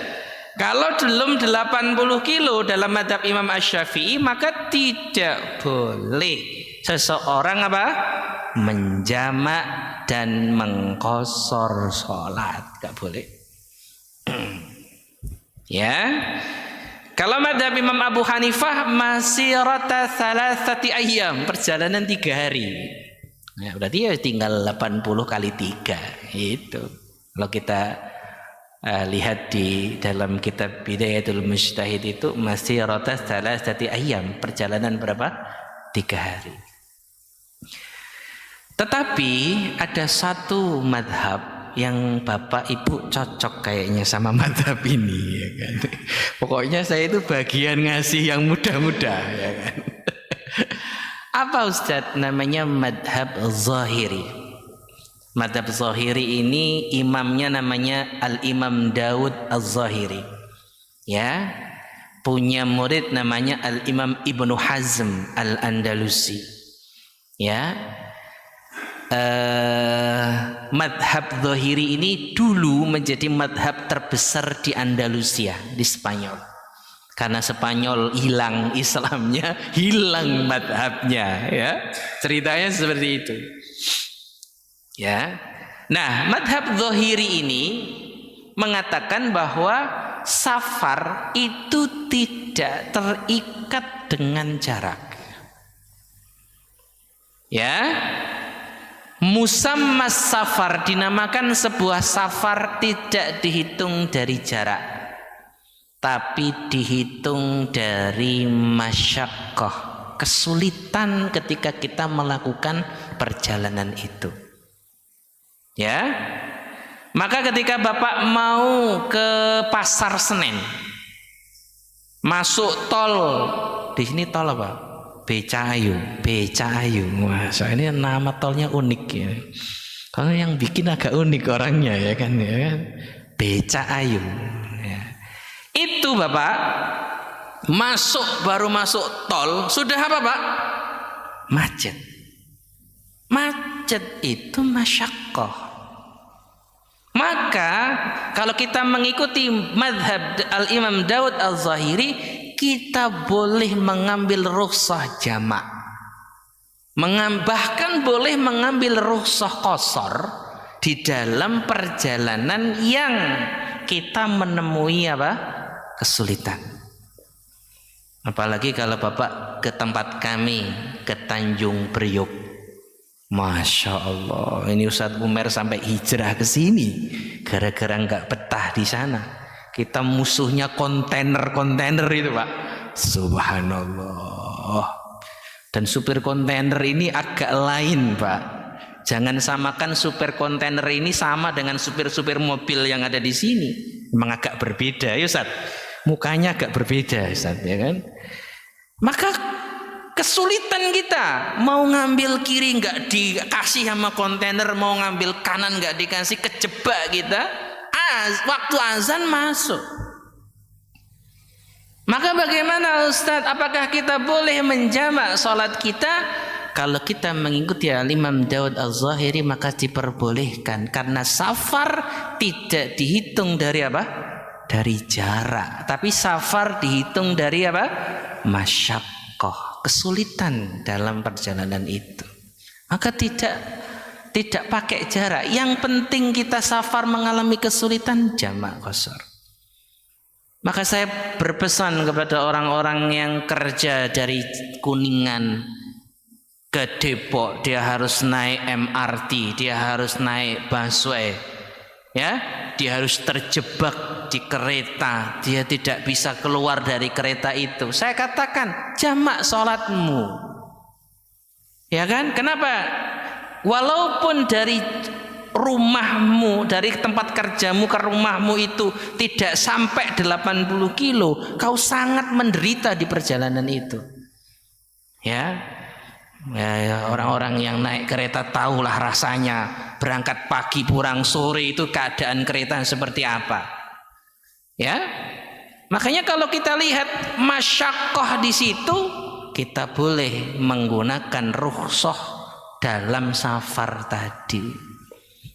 Kalau belum 80 kilo dalam madhab Imam Asy-Syafi'i, maka tidak boleh seseorang menjamak dan mengqashar sholat. Gak boleh. Ya. Kalau madhab Imam Abu Hanifah, masirata thalathati ayyam, perjalanan 3 hari. Nah, berarti ya tinggal 80 kali 3 itu. Kalau kita lihat di dalam kitab Bidayatul Mujtahid itu masirata thalathati ayyam, perjalanan berapa? 3 hari. Tetapi ada satu madhab yang Bapak Ibu cocok kayaknya sama madhab ini, ya kan? Pokoknya saya itu bagian ngasih yang mudah-mudah, ya kan? Apa Ustadz? Namanya madhab zahiri. Madhab zahiri ini imamnya namanya Al-Imam Daud Al-Zahiri, ya, punya murid namanya Al-Imam Ibnu Hazm Al-Andalusi, ya. Madhab zahiri ini dulu menjadi madhab terbesar di Andalusia, di Spanyol. Karena Spanyol hilang Islamnya, hilang madhabnya, ya. Ceritanya seperti itu, ya. Nah, madhab zahiri ini mengatakan bahwa safar itu tidak terikat dengan jarak, ya. Musammas safar, dinamakan sebuah safar tidak dihitung dari jarak, tapi dihitung dari masyaqqah, kesulitan ketika kita melakukan perjalanan itu, ya. Maka ketika Bapak mau ke Pasar Senen, masuk tol, di sini tol apa? Becahayu. Wah, ini nama tolnya unik, ya. Kalau yang bikin agak unik orangnya, ya kan, ya kan? Becahayu, ya. Itu Bapak baru masuk tol sudah apa, Pak? Macet. Macet itu masyaqqah. Maka kalau kita mengikuti madhab Al-Imam Daud Al-Zahiri, kita boleh mengambil rukhsah jamak, bahkan boleh mengambil rukhsah qasar di dalam perjalanan yang kita menemui apa? Kesulitan. Apalagi kalau Bapak ke tempat kami, ke Tanjung Priok, Masya Allah, ini Ustadz Umer sampai hijrah ke sini gara-gara nggak betah di sana. Kita musuhnya kontainer itu, Pak. Subhanallah. Dan supir kontainer ini agak lain, Pak. Jangan samakan supir kontainer ini sama dengan supir-supir mobil yang ada di sini. Memang agak berbeda, ya Ustaz. Mukanya agak berbeda, Ustaz, ya kan? Maka kesulitan kita mau ngambil kiri nggak dikasih sama kontainer, mau ngambil kanan nggak dikasih, kejebak kita. Waktu azan masuk. Maka bagaimana Ustadz? Apakah kita boleh menjamak sholat kita? Kalau kita mengikuti Imam Daud Al-Zahiri maka diperbolehkan, karena safar tidak dihitung dari apa? Dari jarak, tapi safar dihitung dari apa? Masyaqqah, kesulitan dalam perjalanan itu. Maka tidak pakai jarak. Yang penting kita safar mengalami kesulitan, jamak qasar. Maka saya berpesan kepada orang-orang yang kerja dari Kuningan ke Depok, dia harus naik MRT, dia harus naik busway, ya, dia harus terjebak di kereta, dia tidak bisa keluar dari kereta itu. Saya katakan, jamak sholatmu, ya kan? Kenapa? Walaupun dari rumahmu, dari tempat kerjamu ke rumahmu itu tidak sampai 80 kilo, kau sangat menderita di perjalanan itu, ya. Orang-orang yang naik kereta tahulah rasanya berangkat pagi pulang sore itu keadaan kereta seperti apa, ya. Makanya kalau kita lihat masyaqqah di situ, kita boleh menggunakan rukhsah dalam safar tadi.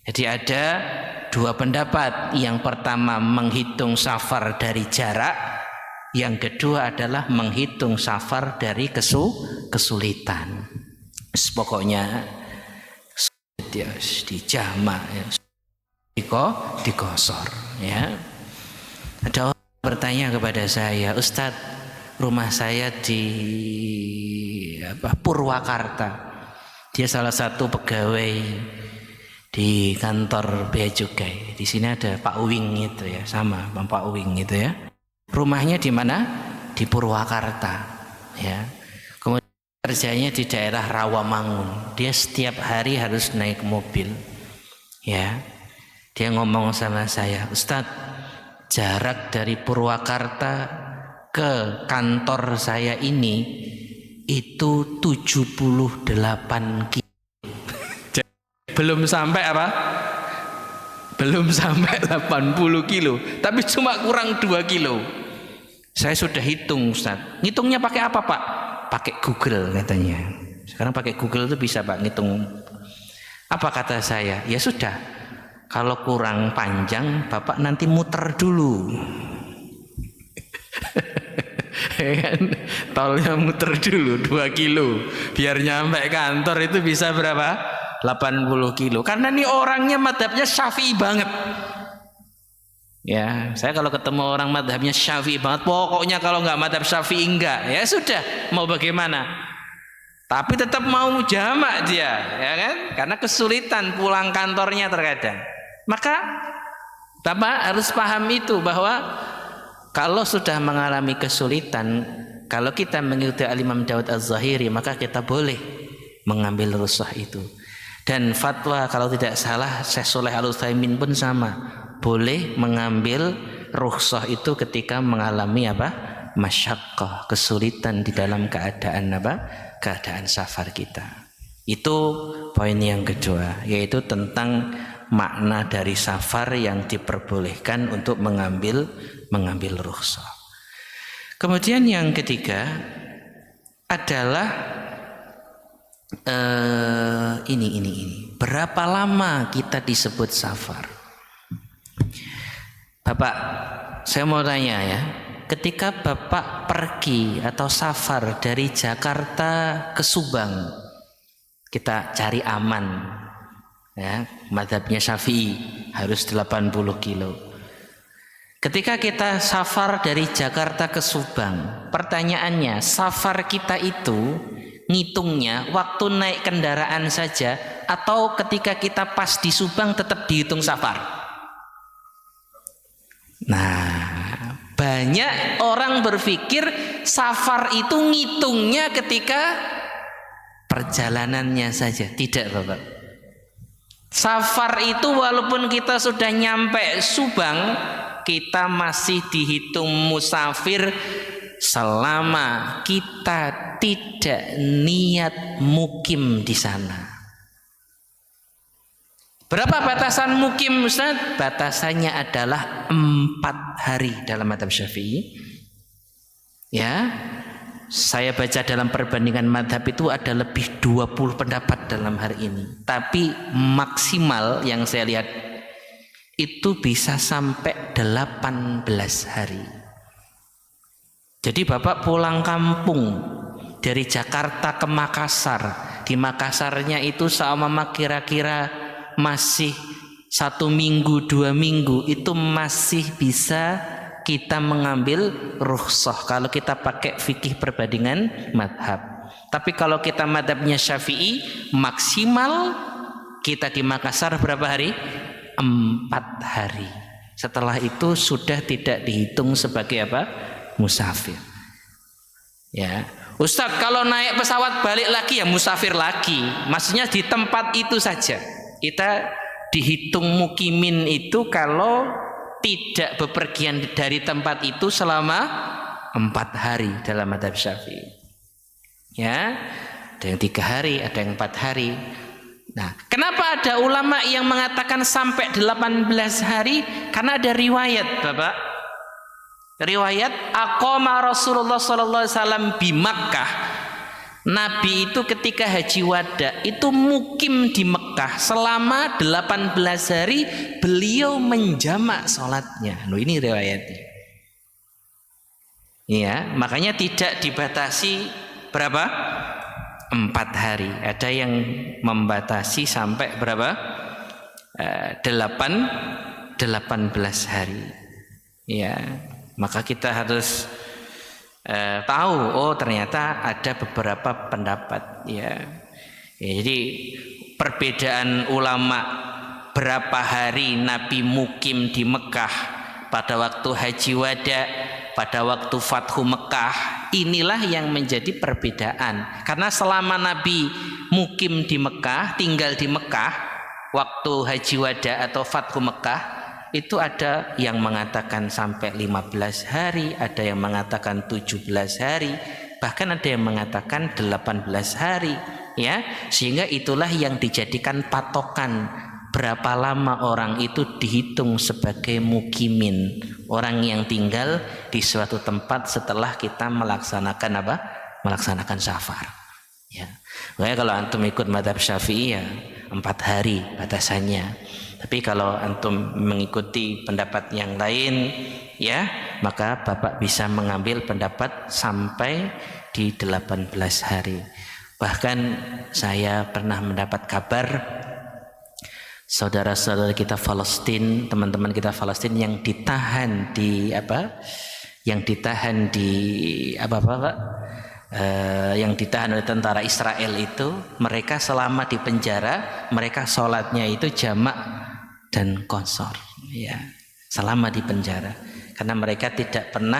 Jadi ada dua pendapat. Yang pertama menghitung safar dari jarak, yang kedua adalah menghitung safar dari kesulitan. Pokoknya ya, dijamak, ya, dikosor, ya. Ada orang bertanya kepada saya, Ustadz, rumah saya di Purwakarta. Dia salah satu pegawai di kantor bea cukai. Di sini ada Pak Uwing itu, ya, sama Pak Uwing itu, ya. Rumahnya di mana? Di Purwakarta, ya. Kemudian kerjanya di daerah Rawamangun. Dia setiap hari harus naik mobil. Ya. Dia ngomong sama saya, "Ustadz, jarak dari Purwakarta ke kantor saya ini itu 78 kilo." Belum sampai apa? Belum sampai 80 kilo, tapi cuma kurang 2 kilo. Saya sudah hitung, Ustaz. Ngitungnya pakai apa, Pak? Pakai Google katanya. Sekarang pakai Google itu bisa, Pak, ngitung. Apa kata saya? Ya sudah, kalau kurang panjang Bapak nanti muter dulu. Kan tolnya muter dulu 2 kilo biar nyampe kantor itu bisa berapa? 80 kilo. Karena ini orangnya madhabnya Syafi'i banget. Ya, saya kalau ketemu orang madhabnya Syafi'i banget, pokoknya kalau nggak madhab Syafi'i enggak, ya sudah, mau bagaimana? Tapi tetap mau jamak dia, ya kan? Karena kesulitan pulang kantornya terkadang. Maka Bapak harus paham itu, bahwa kalau sudah mengalami kesulitan, kalau kita mengikuti Al-Imam Dawud Az-Zahiri, maka kita boleh mengambil rukhsah itu. Dan fatwa kalau tidak salah Syekh Shalih Al-Utsaimin pun sama, boleh mengambil rukhsah itu ketika mengalami apa? Masyaqqah, kesulitan di dalam keadaan apa? Keadaan safar kita. Itu poin yang kedua, yaitu tentang makna dari safar yang diperbolehkan untuk mengambil rukhsah. Kemudian yang ketiga adalah ini. Berapa lama kita disebut safar? Bapak, saya mau tanya ya. Ketika Bapak pergi atau safar dari Jakarta ke Subang, kita cari aman, ya, mazhabnya Syafi'i harus 80 kilo. Ketika kita safar dari Jakarta ke Subang, pertanyaannya, safar kita itu ngitungnya waktu naik kendaraan saja atau ketika kita pas di Subang tetap dihitung safar? Nah, banyak orang berpikir safar itu ngitungnya ketika perjalanannya saja. Tidak, Bapak. Safar itu walaupun kita sudah nyampe Subang, kita masih dihitung musafir selama kita tidak niat mukim di sana. Berapa batasan mukim, Ustaz? Batasannya adalah 4 hari dalam mazhab Syafi'i. Ya, saya baca dalam perbandingan mazhab itu ada lebih 20 pendapat dalam hari ini. Tapi maksimal yang saya lihat itu bisa sampai 18 hari. Jadi Bapak pulang kampung dari Jakarta ke Makassar, di Makassarnya itu seumpama kira-kira masih 1 minggu 2 minggu, itu masih bisa kita mengambil rukhsah kalau kita pakai fikih perbandingan madhab. Tapi kalau kita madhabnya Syafi'i, maksimal kita di Makassar berapa hari? 4 hari. Setelah itu sudah tidak dihitung sebagai apa? Musafir. Ya, Ustadz, kalau naik pesawat balik lagi ya musafir lagi. Maksudnya di tempat itu saja. Kita dihitung mukimin itu kalau tidak bepergian dari tempat itu selama 4 hari dalam mazhab Syafi'i. Ya, ada yang 3 hari, ada yang 4 hari. Nah, kenapa ada ulama yang mengatakan sampai 18 hari? Karena ada riwayat, Bapak. Riwayat aqama Rasulullah sallallahu alaihi wasallam di Makkah. Nabi itu ketika haji wada itu mukim di Mekah selama 18 hari, beliau menjamak sholatnya. Loh, ini riwayatnya. Iya, makanya tidak dibatasi berapa? 4 hari. Ada yang membatasi sampai berapa? 18 hari. Ya, maka kita harus tahu, oh ternyata ada beberapa pendapat, ya. Jadi perbedaan ulama berapa hari Nabi mukim di Mekah pada waktu haji wada, pada waktu Fathu Mekah, Inilah yang menjadi perbedaan. Karena selama Nabi mukim di Mekah, tinggal di Mekah, waktu haji wada atau fathu Mekah, itu ada yang mengatakan sampai 15 hari, ada yang mengatakan 17 hari, bahkan ada yang mengatakan 18 hari, ya. Sehingga itulah yang dijadikan patokan berapa lama orang itu dihitung sebagai mukimin, orang yang tinggal di suatu tempat setelah kita melaksanakan apa? Melaksanakan safar. Ya. Makanya kalau antum ikut mazhab Syafi'i ya 4 hari batasannya. Tapi kalau antum mengikuti pendapat yang lain, ya, maka Bapak bisa mengambil pendapat sampai di 18 hari. Bahkan saya pernah mendapat kabar saudara-saudara kita Palestina, teman-teman kita Palestina yang ditahan di yang ditahan oleh tentara Israel itu, mereka selama di penjara, mereka sholatnya itu jamak dan qashar, ya, selama di penjara, karena mereka tidak pernah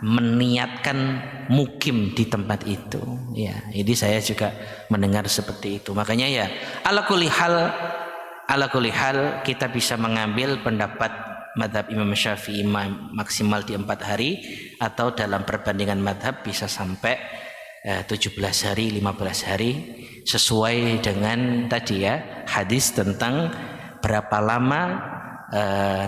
meniatkan mukim di tempat itu, ya. Jadi saya juga mendengar seperti itu. Makanya ya, ala kulli hal kita bisa mengambil pendapat madhab Imam Syafi'i maksimal di 4 hari, atau dalam perbandingan madhab bisa sampai 17 hari, 15 hari, sesuai dengan tadi ya hadis tentang berapa lama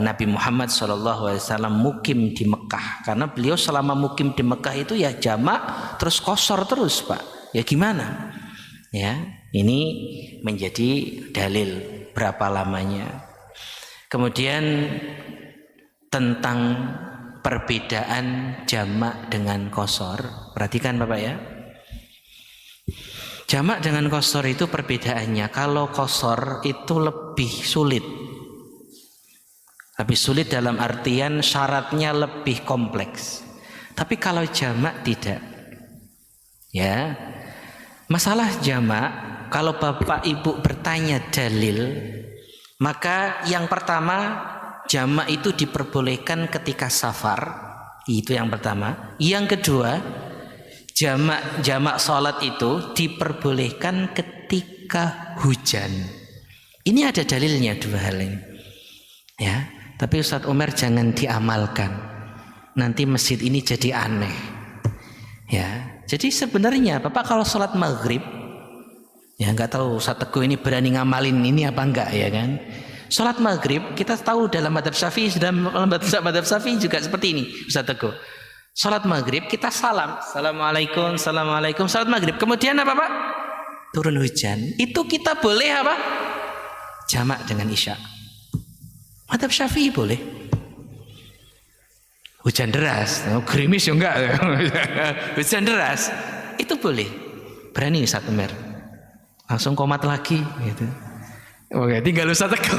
Nabi Muhammad SAW mukim di Mekah. Karena beliau selama mukim di Mekah itu ya jamak terus qashar terus, Pak. Ya gimana? Ya, ini menjadi dalil berapa lamanya. Kemudian tentang perbedaan jamak dengan qashar, perhatikan Bapak ya. Jamak dengan qashar itu perbedaannya, kalau qashar itu lebih sulit. Lebih sulit dalam artian syaratnya lebih kompleks. Tapi kalau jamak tidak. Ya. Masalah jamak, kalau Bapak Ibu bertanya dalil, maka yang pertama, jamak itu diperbolehkan ketika safar. Itu yang pertama. Yang kedua, jamak sholat itu diperbolehkan ketika hujan. Ini ada dalilnya dua hal ini. Ya, tapi Ustadz Umar jangan diamalkan. Nanti masjid ini jadi aneh. Ya, jadi sebenarnya Bapak kalau sholat maghrib, ya nggak tahu Ustadz Teguh ini berani ngamalin ini apa enggak ya kan? Sholat maghrib kita tahu dalam madhab Syafi'i, dalam madhab Syafi'i juga seperti ini Ustadz Teguh. Sholat maghrib kita salam, assalamualaikum, assalamualaikum, sholat maghrib. Kemudian apa Pak? Turun hujan. Itu kita boleh apa? Jamak dengan isya. Madhab Syafi'i boleh. Hujan deras, gerimis ya enggak? Hujan deras, itu boleh. Berani Ustadz Umar. Langsung komat lagi, gitu. Oke, tinggal Ustadz Teguh.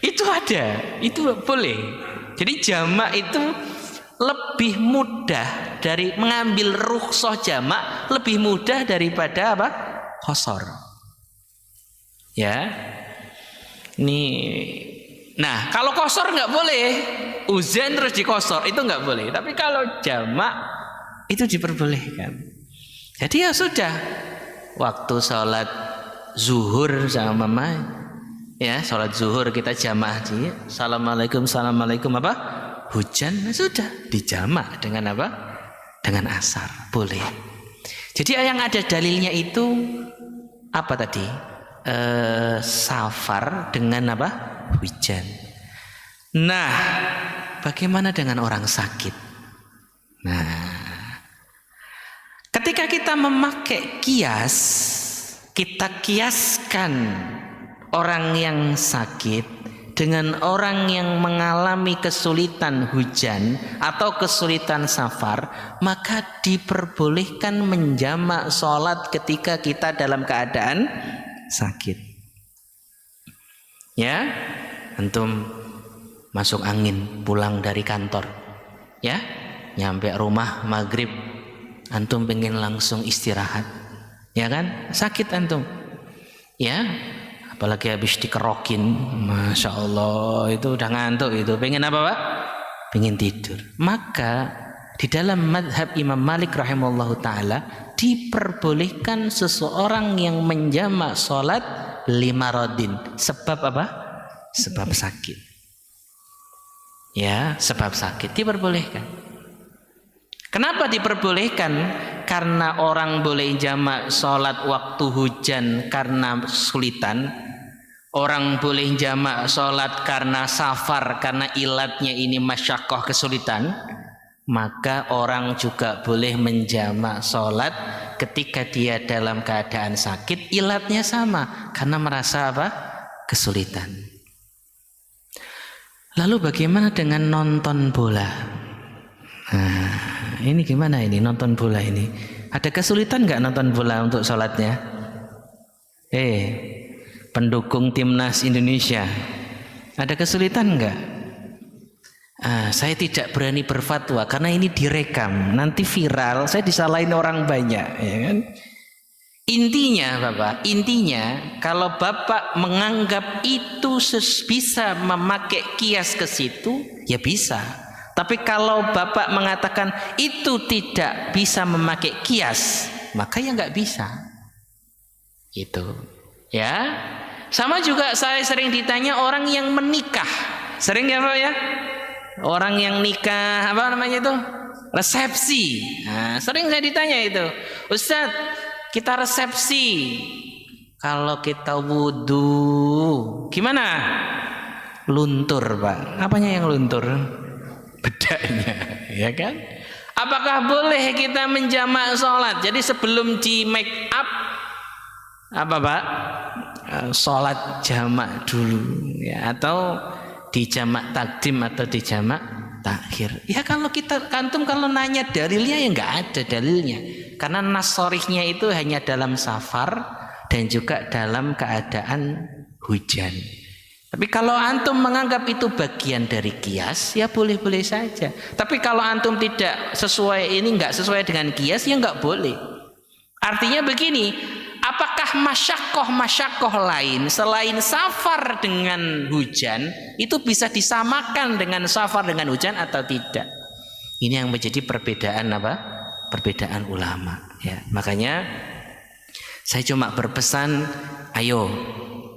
Itu ada, itu boleh. Jadi jamak itu lebih mudah dari mengambil rukhsah jamak, lebih mudah daripada apa? Qashar. Ya. Ini. Nah, kalau qashar nggak boleh. Uzan terus di qashar itu nggak boleh. Tapi kalau jamak itu diperbolehkan. Jadi ya sudah. Waktu sholat zuhur sama mama, ya sholat zuhur kita jamaah di assalamualaikum, assalamualaikum apa? Hujan, nah sudah dijamak dengan apa? Dengan asar, boleh. Jadi yang ada dalilnya itu apa tadi? Safar dengan apa? Hujan. Nah, bagaimana dengan orang sakit? Nah, ketika kita memakai kias, kita kiaskan orang yang sakit dengan orang yang mengalami kesulitan hujan atau kesulitan safar, maka diperbolehkan menjamak sholat ketika kita dalam keadaan sakit. Ya, antum masuk angin pulang dari kantor, ya, nyampe rumah maghrib, antum pengen langsung istirahat, ya kan? Sakit antum, ya. apalagi habis dikerokin, masya Allah itu udah ngantuk itu. Pengen apa Pak? Pengen tidur. Maka di dalam madhab Imam Malik rahimahullahu taala diperbolehkan seseorang yang menjamak sholat limaradin. Sebab apa? Sebab sakit. Ya, sebab sakit diperbolehkan. Kenapa diperbolehkan? Karena orang boleh jamak sholat waktu hujan karena kesulitan. Orang boleh jamak sholat karena safar, karena ilatnya ini masyakoh kesulitan. Maka orang juga boleh menjamak sholat ketika dia dalam keadaan sakit, ilatnya sama, karena merasa apa? Kesulitan. Lalu bagaimana dengan nonton bola? Nah, ini gimana ini nonton bola ini? Ada kesulitan nggak nonton bola untuk sholatnya? Pendukung timnas Indonesia, ada kesulitan nggak? Saya tidak berani berfatwa karena ini direkam, nanti viral, saya disalahin orang banyak, ya kan? Intinya Bapak, kalau Bapak menganggap itu bisa memakai kias ke situ, ya bisa. Tapi kalau Bapak mengatakan itu tidak bisa memakai kias, maka ya nggak bisa. Itu, ya. Sama juga saya sering ditanya orang yang menikah, sering ya Pak ya? Orang yang nikah, apa namanya itu? Resepsi. Nah, sering saya ditanya itu, Ustadz, kita resepsi, kalau kita wudhu gimana? Luntur Pak. Apanya yang luntur? Bedanya, ya kan? Apakah boleh kita menjamak sholat? Jadi sebelum di make up, apa Pak? Sholat jamak dulu, ya, atau di jamak takdim atau di jamak takhir. Ya kalau kita kantum kalau nanya dalilnya ya nggak ada dalilnya. Karena nasorihnya itu hanya dalam safar dan juga dalam keadaan hujan. Tapi kalau antum menganggap itu bagian dari kias, ya boleh-boleh saja. Tapi kalau antum tidak sesuai, ini nggak sesuai dengan kias, ya nggak boleh. Artinya begini, apakah masyakoh lain selain safar dengan hujan itu bisa disamakan dengan safar dengan hujan atau tidak? Ini yang menjadi perbedaan apa? Perbedaan ulama, ya. Makanya saya cuma berpesan, ayo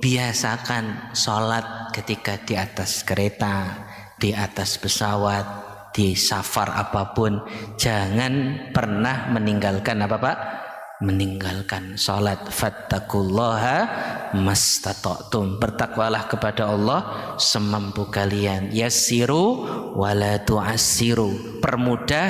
biasakan sholat ketika di atas kereta, di atas pesawat, di safar apapun. Jangan pernah meninggalkan apa Pak? Meninggalkan sholat. Fattaqullaha mastata'tum. Bertakwalah kepada Allah semampu kalian. Yassiru wala tu'assiru. Permudah,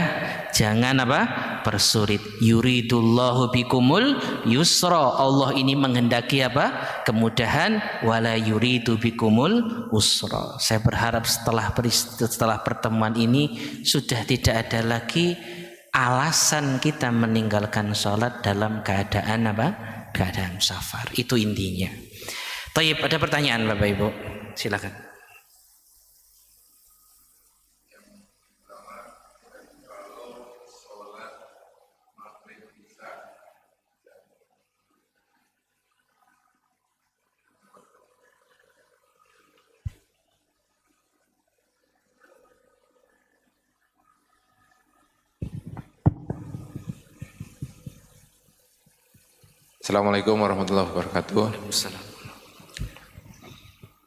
jangan apa? Persulit. Yuridullahu bikumul yusra. Allah ini menghendaki apa? Kemudahan. Wala yuridu bikumul usra. Saya berharap setelah pertemuan ini sudah tidak ada lagi alasan kita meninggalkan sholat dalam keadaan apa? Keadaan safar. Itu intinya. Taib, ada pertanyaan Bapak Ibu? Silakan. Assalamualaikum warahmatullahi wabarakatuh.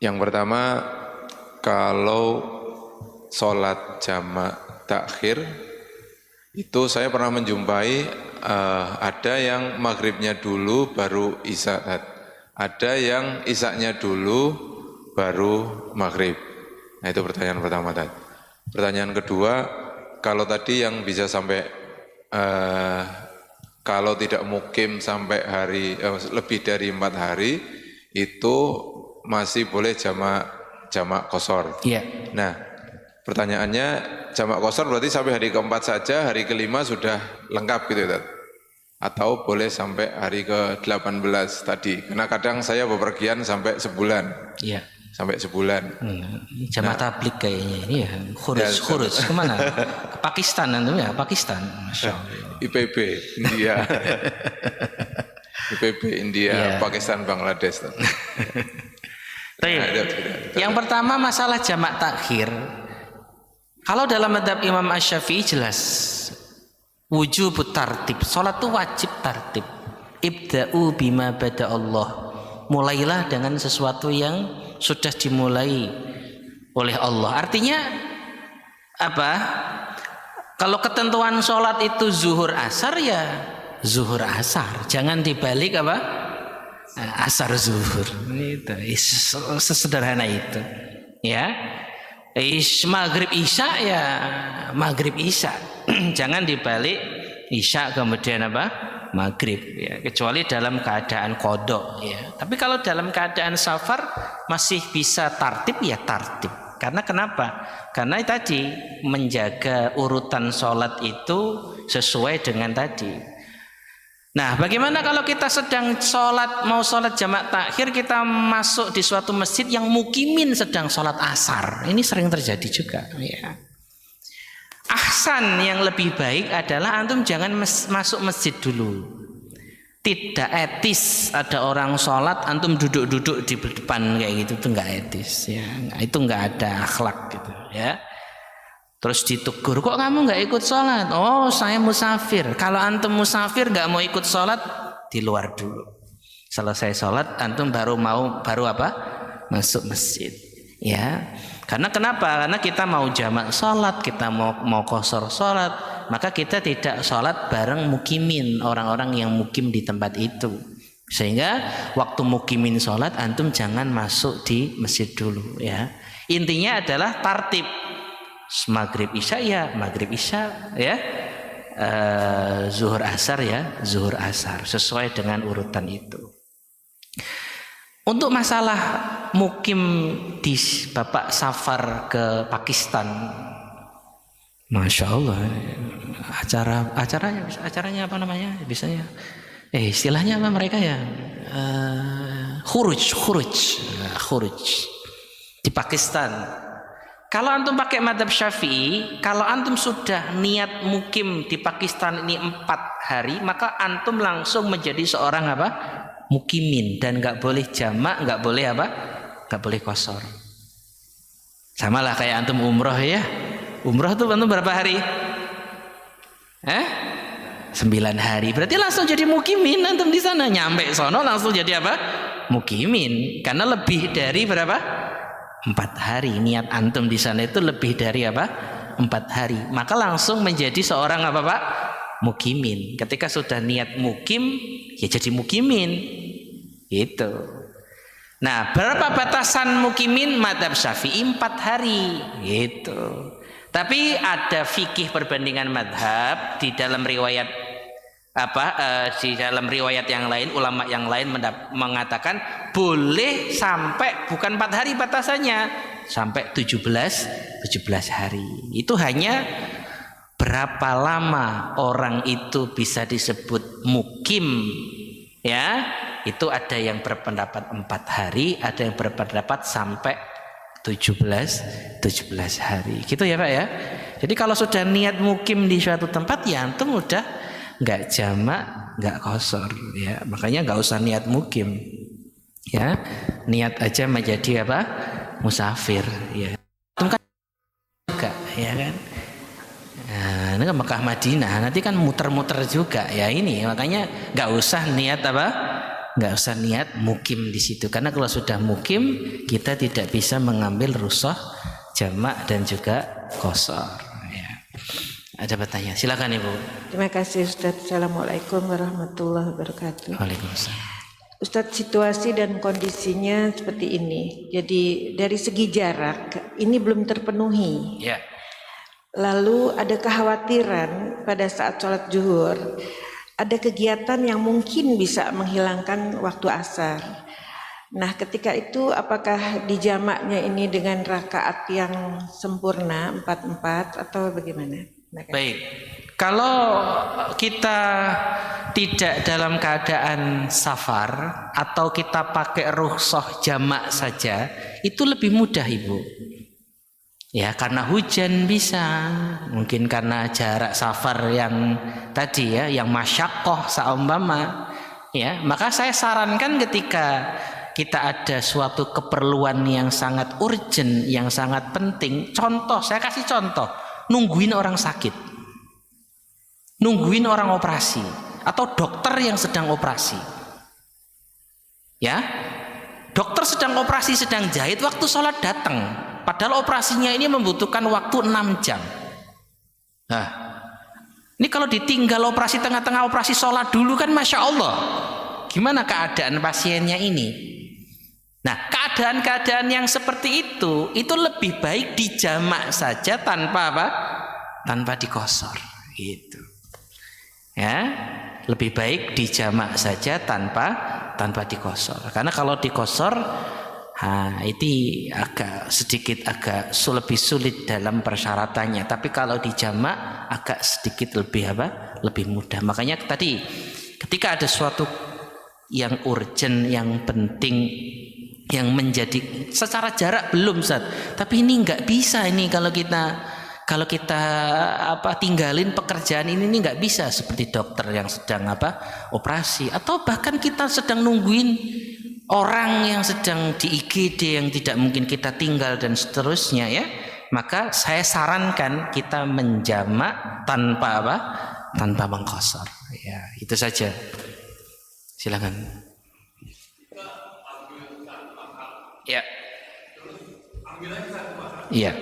Yang pertama, kalau sholat jamak takhir itu saya pernah menjumpai ada yang maghribnya dulu baru isya, ada yang isyanya dulu baru maghrib. Nah itu pertanyaan pertama tadi. Pertanyaan kedua, kalau tadi yang bisa sampai kalau tidak mukim sampai lebih dari 4 hari itu masih boleh jamak qashar. Iya. Nah, pertanyaannya jamak qashar berarti sampai hari keempat saja, hari kelima sudah lengkap gitu ya? Atau boleh sampai hari ke-18 tadi? Karena kadang saya bepergian sampai sebulan. Iya. Sampai sebulan. Jamak tablik kayaknya ini ya. Khurus kemana? Ke Pakistan itu ya, Pakistan. Masya Allah. IPB, India. PB India, Iya. Pakistan, Bangladesh. Baik. Ada. Yang pertama masalah jamak takhir. Kalau dalam mazhab Imam Asy-Syafi'i jelas wujub tartib. Salat itu wajib tartib. Ibda'u bima bada Allah. Mulailah dengan sesuatu yang sudah dimulai oleh Allah. Artinya apa? Kalau ketentuan sholat itu zuhur asar ya zuhur asar. Jangan dibalik apa? Asar zuhur. Itu sesederhana itu. Ya. Maghrib isya ya maghrib isya. Jangan dibalik isya kemudian apa? Maghrib ya, kecuali dalam keadaan qadha ya. Tapi kalau dalam keadaan safar masih bisa tartib ya tartib. Karena kenapa? Karena tadi menjaga urutan sholat itu sesuai dengan tadi. Nah, bagaimana kalau kita sedang sholat, mau sholat jamak takhir, kita masuk di suatu masjid yang mukimin sedang sholat asar. Ini sering terjadi juga ya. Ahsan yang lebih baik adalah antum jangan masuk masjid dulu. Tidak etis ada orang sholat antum duduk-duduk di depan kayak gitu, itu nggak etis ya. Itu nggak ada akhlak gitu ya. Terus ditegur, kok kamu nggak ikut sholat? Oh, saya musafir. Kalau antum musafir nggak mau ikut sholat, di luar dulu. Selesai sholat antum baru apa? Masuk masjid ya. Karena kenapa? Karena kita mau jamak sholat, kita mau qashar sholat, maka kita tidak sholat bareng mukimin, orang-orang yang mukim di tempat itu. Sehingga waktu mukimin sholat antum jangan masuk di masjid dulu ya. Intinya adalah tartib. Maghrib isya ya maghrib isya ya. Zuhur asar ya zuhur asar, sesuai dengan urutan itu. Untuk masalah mukim di Bapak safar ke Pakistan, Masya Allah, acaranya apa namanya? Biasanya, istilahnya apa mereka ya? Khuruj di Pakistan. Kalau antum pakai madhab Syafi'i, kalau antum sudah niat mukim di Pakistan ini 4 hari, maka antum langsung menjadi seorang apa? Mukimin, dan nggak boleh jamak, nggak boleh apa? Nggak boleh qashar. Sama lah kayak antum umroh ya. Umroh tuh antum berapa hari? 9 hari. Berarti langsung jadi mukimin antum di sana. Nyampe sono langsung jadi apa? Mukimin. Karena lebih dari berapa? 4 hari. Niat antum di sana itu lebih dari apa? 4 hari. Maka langsung menjadi seorang apa Pak? Mukimin. Ketika sudah niat mukim, ya jadi mukimin. Gitu. Nah, berapa batasan mukimin? Madhab Syafi'i 4 hari. Gitu. Tapi ada fikih perbandingan madhab di dalam riwayat di dalam riwayat yang lain, ulama yang lain mengatakan boleh sampai bukan 4 hari batasannya, sampai 17 hari. Itu hanya berapa lama orang itu bisa disebut mukim ya. Itu ada yang berpendapat 4 hari, ada yang berpendapat sampai 17 hari. Gitu ya Pak ya. Jadi kalau sudah niat mukim di suatu tempat ya antum udah nggak jamak, nggak qashar ya. Makanya nggak usah niat mukim ya. Niat aja menjadi apa? Musafir ya. Antum kan juga ya kan. Nah, ini kan Mekah Madinah, nanti kan muter-muter juga ya ini. Makanya nggak usah niat apa? Nggak usah niat mukim di situ, karena kalau sudah mukim kita tidak bisa mengambil rukhsah jamak dan juga qashar ya. Ada pertanyaan? Silakan Ibu. Terima kasih Ustadz. Assalamualaikum warahmatullahi wabarakatuh. Waalaikumsalam. Ustadz, situasi dan kondisinya seperti ini. Jadi dari segi jarak ini belum terpenuhi. Ya. Lalu ada kekhawatiran pada saat sholat zuhur, ada kegiatan yang mungkin bisa menghilangkan waktu asar. Nah, ketika itu apakah dijamaknya ini dengan rakaat yang sempurna 4-4 atau bagaimana? Baik, kalau kita tidak dalam keadaan safar atau kita pakai rukhsah jamak saja, itu lebih mudah Ibu. Ya, karena hujan bisa, mungkin karena jarak safar yang tadi ya, yang masyaqqah saumpama, Ya, maka saya sarankan ketika kita ada suatu keperluan yang sangat urgent, yang sangat penting. Contoh, saya kasih contoh, nungguin orang sakit, nungguin orang operasi, atau dokter yang sedang operasi. Ya, dokter sedang operasi, sedang jahit, waktu sholat datang. Padahal operasinya ini membutuhkan waktu 6 jam. Nah, ini kalau ditinggal operasi tengah-tengah operasi sholat dulu kan Masya Allah. Gimana keadaan pasiennya ini? Nah, keadaan-keadaan yang seperti itu lebih baik dijamak saja tanpa apa? Tanpa dikosor, gitu. Ya, lebih baik dijamak saja tanpa dikosor. Karena kalau dikosor, itu agak lebih sulit dalam persyaratannya. Tapi kalau dijamak agak sedikit lebih mudah. Makanya tadi ketika ada suatu yang urgent, yang penting, yang menjadi secara jarak belum Ustaz, tapi ini nggak bisa ini kalau kita tinggalin pekerjaan ini nggak bisa, seperti dokter yang sedang operasi, atau bahkan kita sedang nungguin orang yang sedang di IGD yang tidak mungkin kita tinggal dan seterusnya, ya, maka saya sarankan kita menjamak tanpa mengkosor. Ya, itu saja. Silakan. Ya. Iya.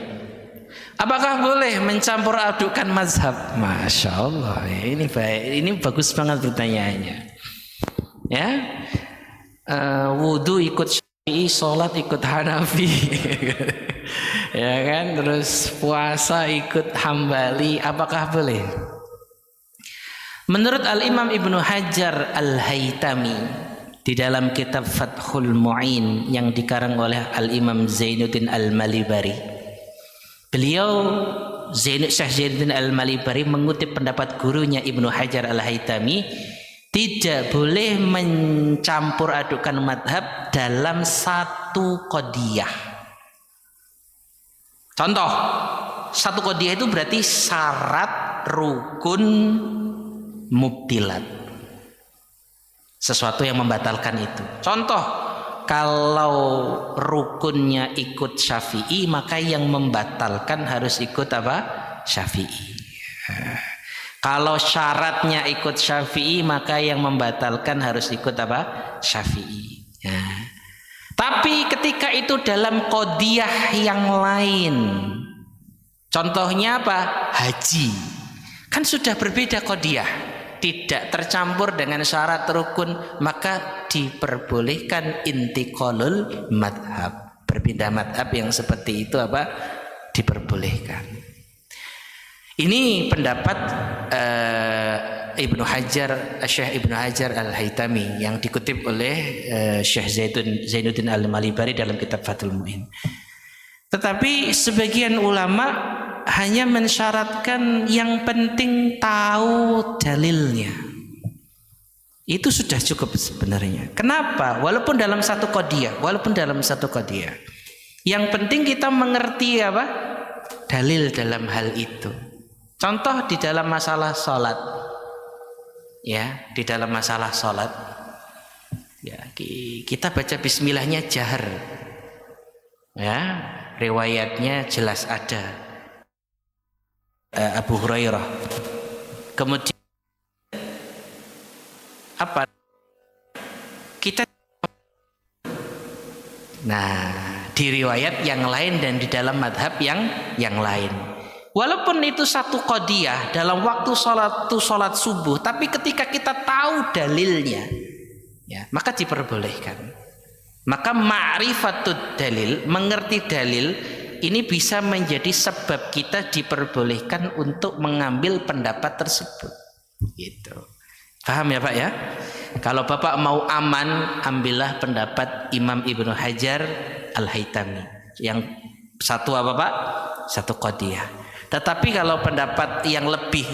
Apakah boleh mencampur adukan mazhab? Masya Allah, ini baik, ini bagus banget pertanyaannya. Ya, wudhu ikut Syafi'i, sholat ikut Hanafi, ya kan? Terus puasa ikut Hambali, apakah boleh? Menurut Al-Imam Ibnu Hajar Al-Haytami di dalam kitab Fathul Mu'in yang dikarang oleh Al-Imam Zainuddin Al-Malibari, beliau Syekh Zainuddin Al-Malibari mengutip pendapat gurunya Ibnu Hajar Al-Haytami, tidak boleh mencampur adukan madhab dalam satu qadiyah. Contoh, satu qadiyah itu berarti syarat, rukun, mubtilat, sesuatu yang membatalkan itu. Contoh, kalau rukunnya ikut Syafi'i, maka yang membatalkan harus ikut Syafi'i. Kalau syaratnya ikut Syafi'i, maka yang membatalkan harus ikut Syafi'i. Tapi ketika itu dalam qadiyah yang lain, contohnya haji, kan sudah berbeda qadiyah, tidak tercampur dengan syarat rukun, maka diperbolehkan intiqalul madhab, berpindah madhab yang seperti itu diperbolehkan. Ini pendapat Syekh Ibnu Hajar Al-Haytami yang dikutip oleh Syekh Zainuddin Al-Malibari dalam kitab Fathul Mu'in. Tetapi sebagian ulama hanya mensyaratkan yang penting tahu dalilnya. Itu sudah cukup sebenarnya. Kenapa? Walaupun dalam satu qadiyah, yang penting kita mengerti dalil dalam hal itu. Contoh di dalam masalah sholat, ya, di dalam masalah sholat, ya, kita baca Bismillahnya jahar, ya, riwayatnya jelas ada. Abu Hurairah. Kemudian kita di riwayat yang lain dan di dalam madhab yang lain, walaupun itu satu qadiyah dalam waktu sholat subuh, tapi ketika kita tahu dalilnya, ya, maka diperbolehkan. Maka ma'rifatud dalil, mengerti dalil, ini bisa menjadi sebab kita diperbolehkan untuk mengambil pendapat tersebut. Gitu. Paham ya Pak ya? Kalau Bapak mau aman, ambillah pendapat Imam Ibnu Hajar Al-Haytami. Yang satu Pak? Satu qadiyah. Tetapi kalau pendapat yang lebih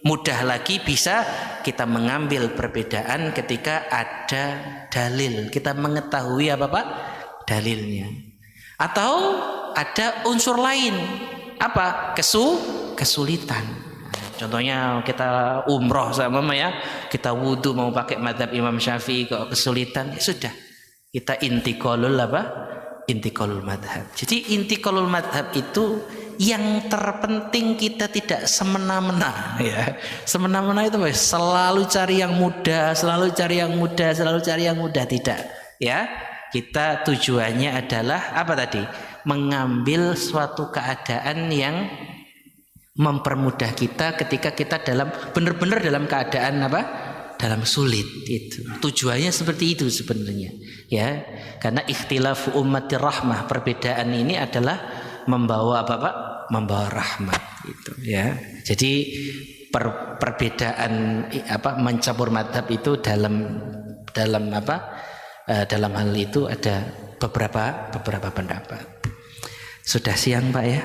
mudah lagi, bisa kita mengambil perbedaan ketika ada dalil. Kita mengetahui Pak? Dalilnya. Atau ada unsur lain, kesulitan. Contohnya kita umroh sama ya, kita wudhu mau pakai mazhab Imam Syafi'i kok kesulitan, ya sudah. Kita intiqalul apa? Intiqalul madhab. Jadi intiqalul madhab itu yang terpenting kita tidak semena-mena ya. Semena-mena itu selalu cari yang mudah, selalu cari yang mudah, selalu cari yang mudah, tidak ya. Kita tujuannya adalah apa tadi? Mengambil suatu keadaan yang mempermudah kita ketika kita dalam benar-benar dalam keadaan apa? Dalam sulit itu. Tujuannya seperti itu sebenarnya ya. Karena ikhtilafu ummatir rahmah, perbedaan ini adalah membawa apa Pak? Membawa rahmat itu ya. Jadi perbedaan apa mencampur madhab itu dalam apa? Dalam hal itu ada beberapa pendapat. Sudah siang Pak ya?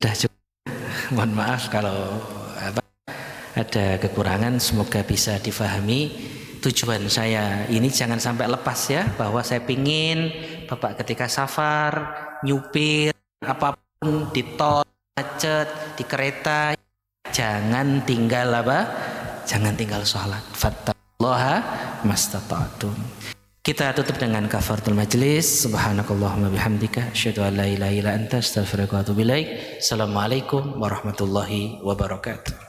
Sudah cukup. Mohon maaf kalau ada kekurangan, semoga bisa difahami. Tujuan saya ini jangan sampai lepas ya, bahwa saya pingin Bapak ketika safar, nyupir, apapun di tol, macet, di kereta, jangan tinggal apa? Jangan tinggal sholat. Fattaqullaha mastata'tum. Kita tutup dengan kafaratul majlis. Subhanakallahumma bihamdika asyhadu an la ilaha illa anta astaghfiruka wa atubu ilaik. Assalamualaikum warahmatullahi wabarakatuh.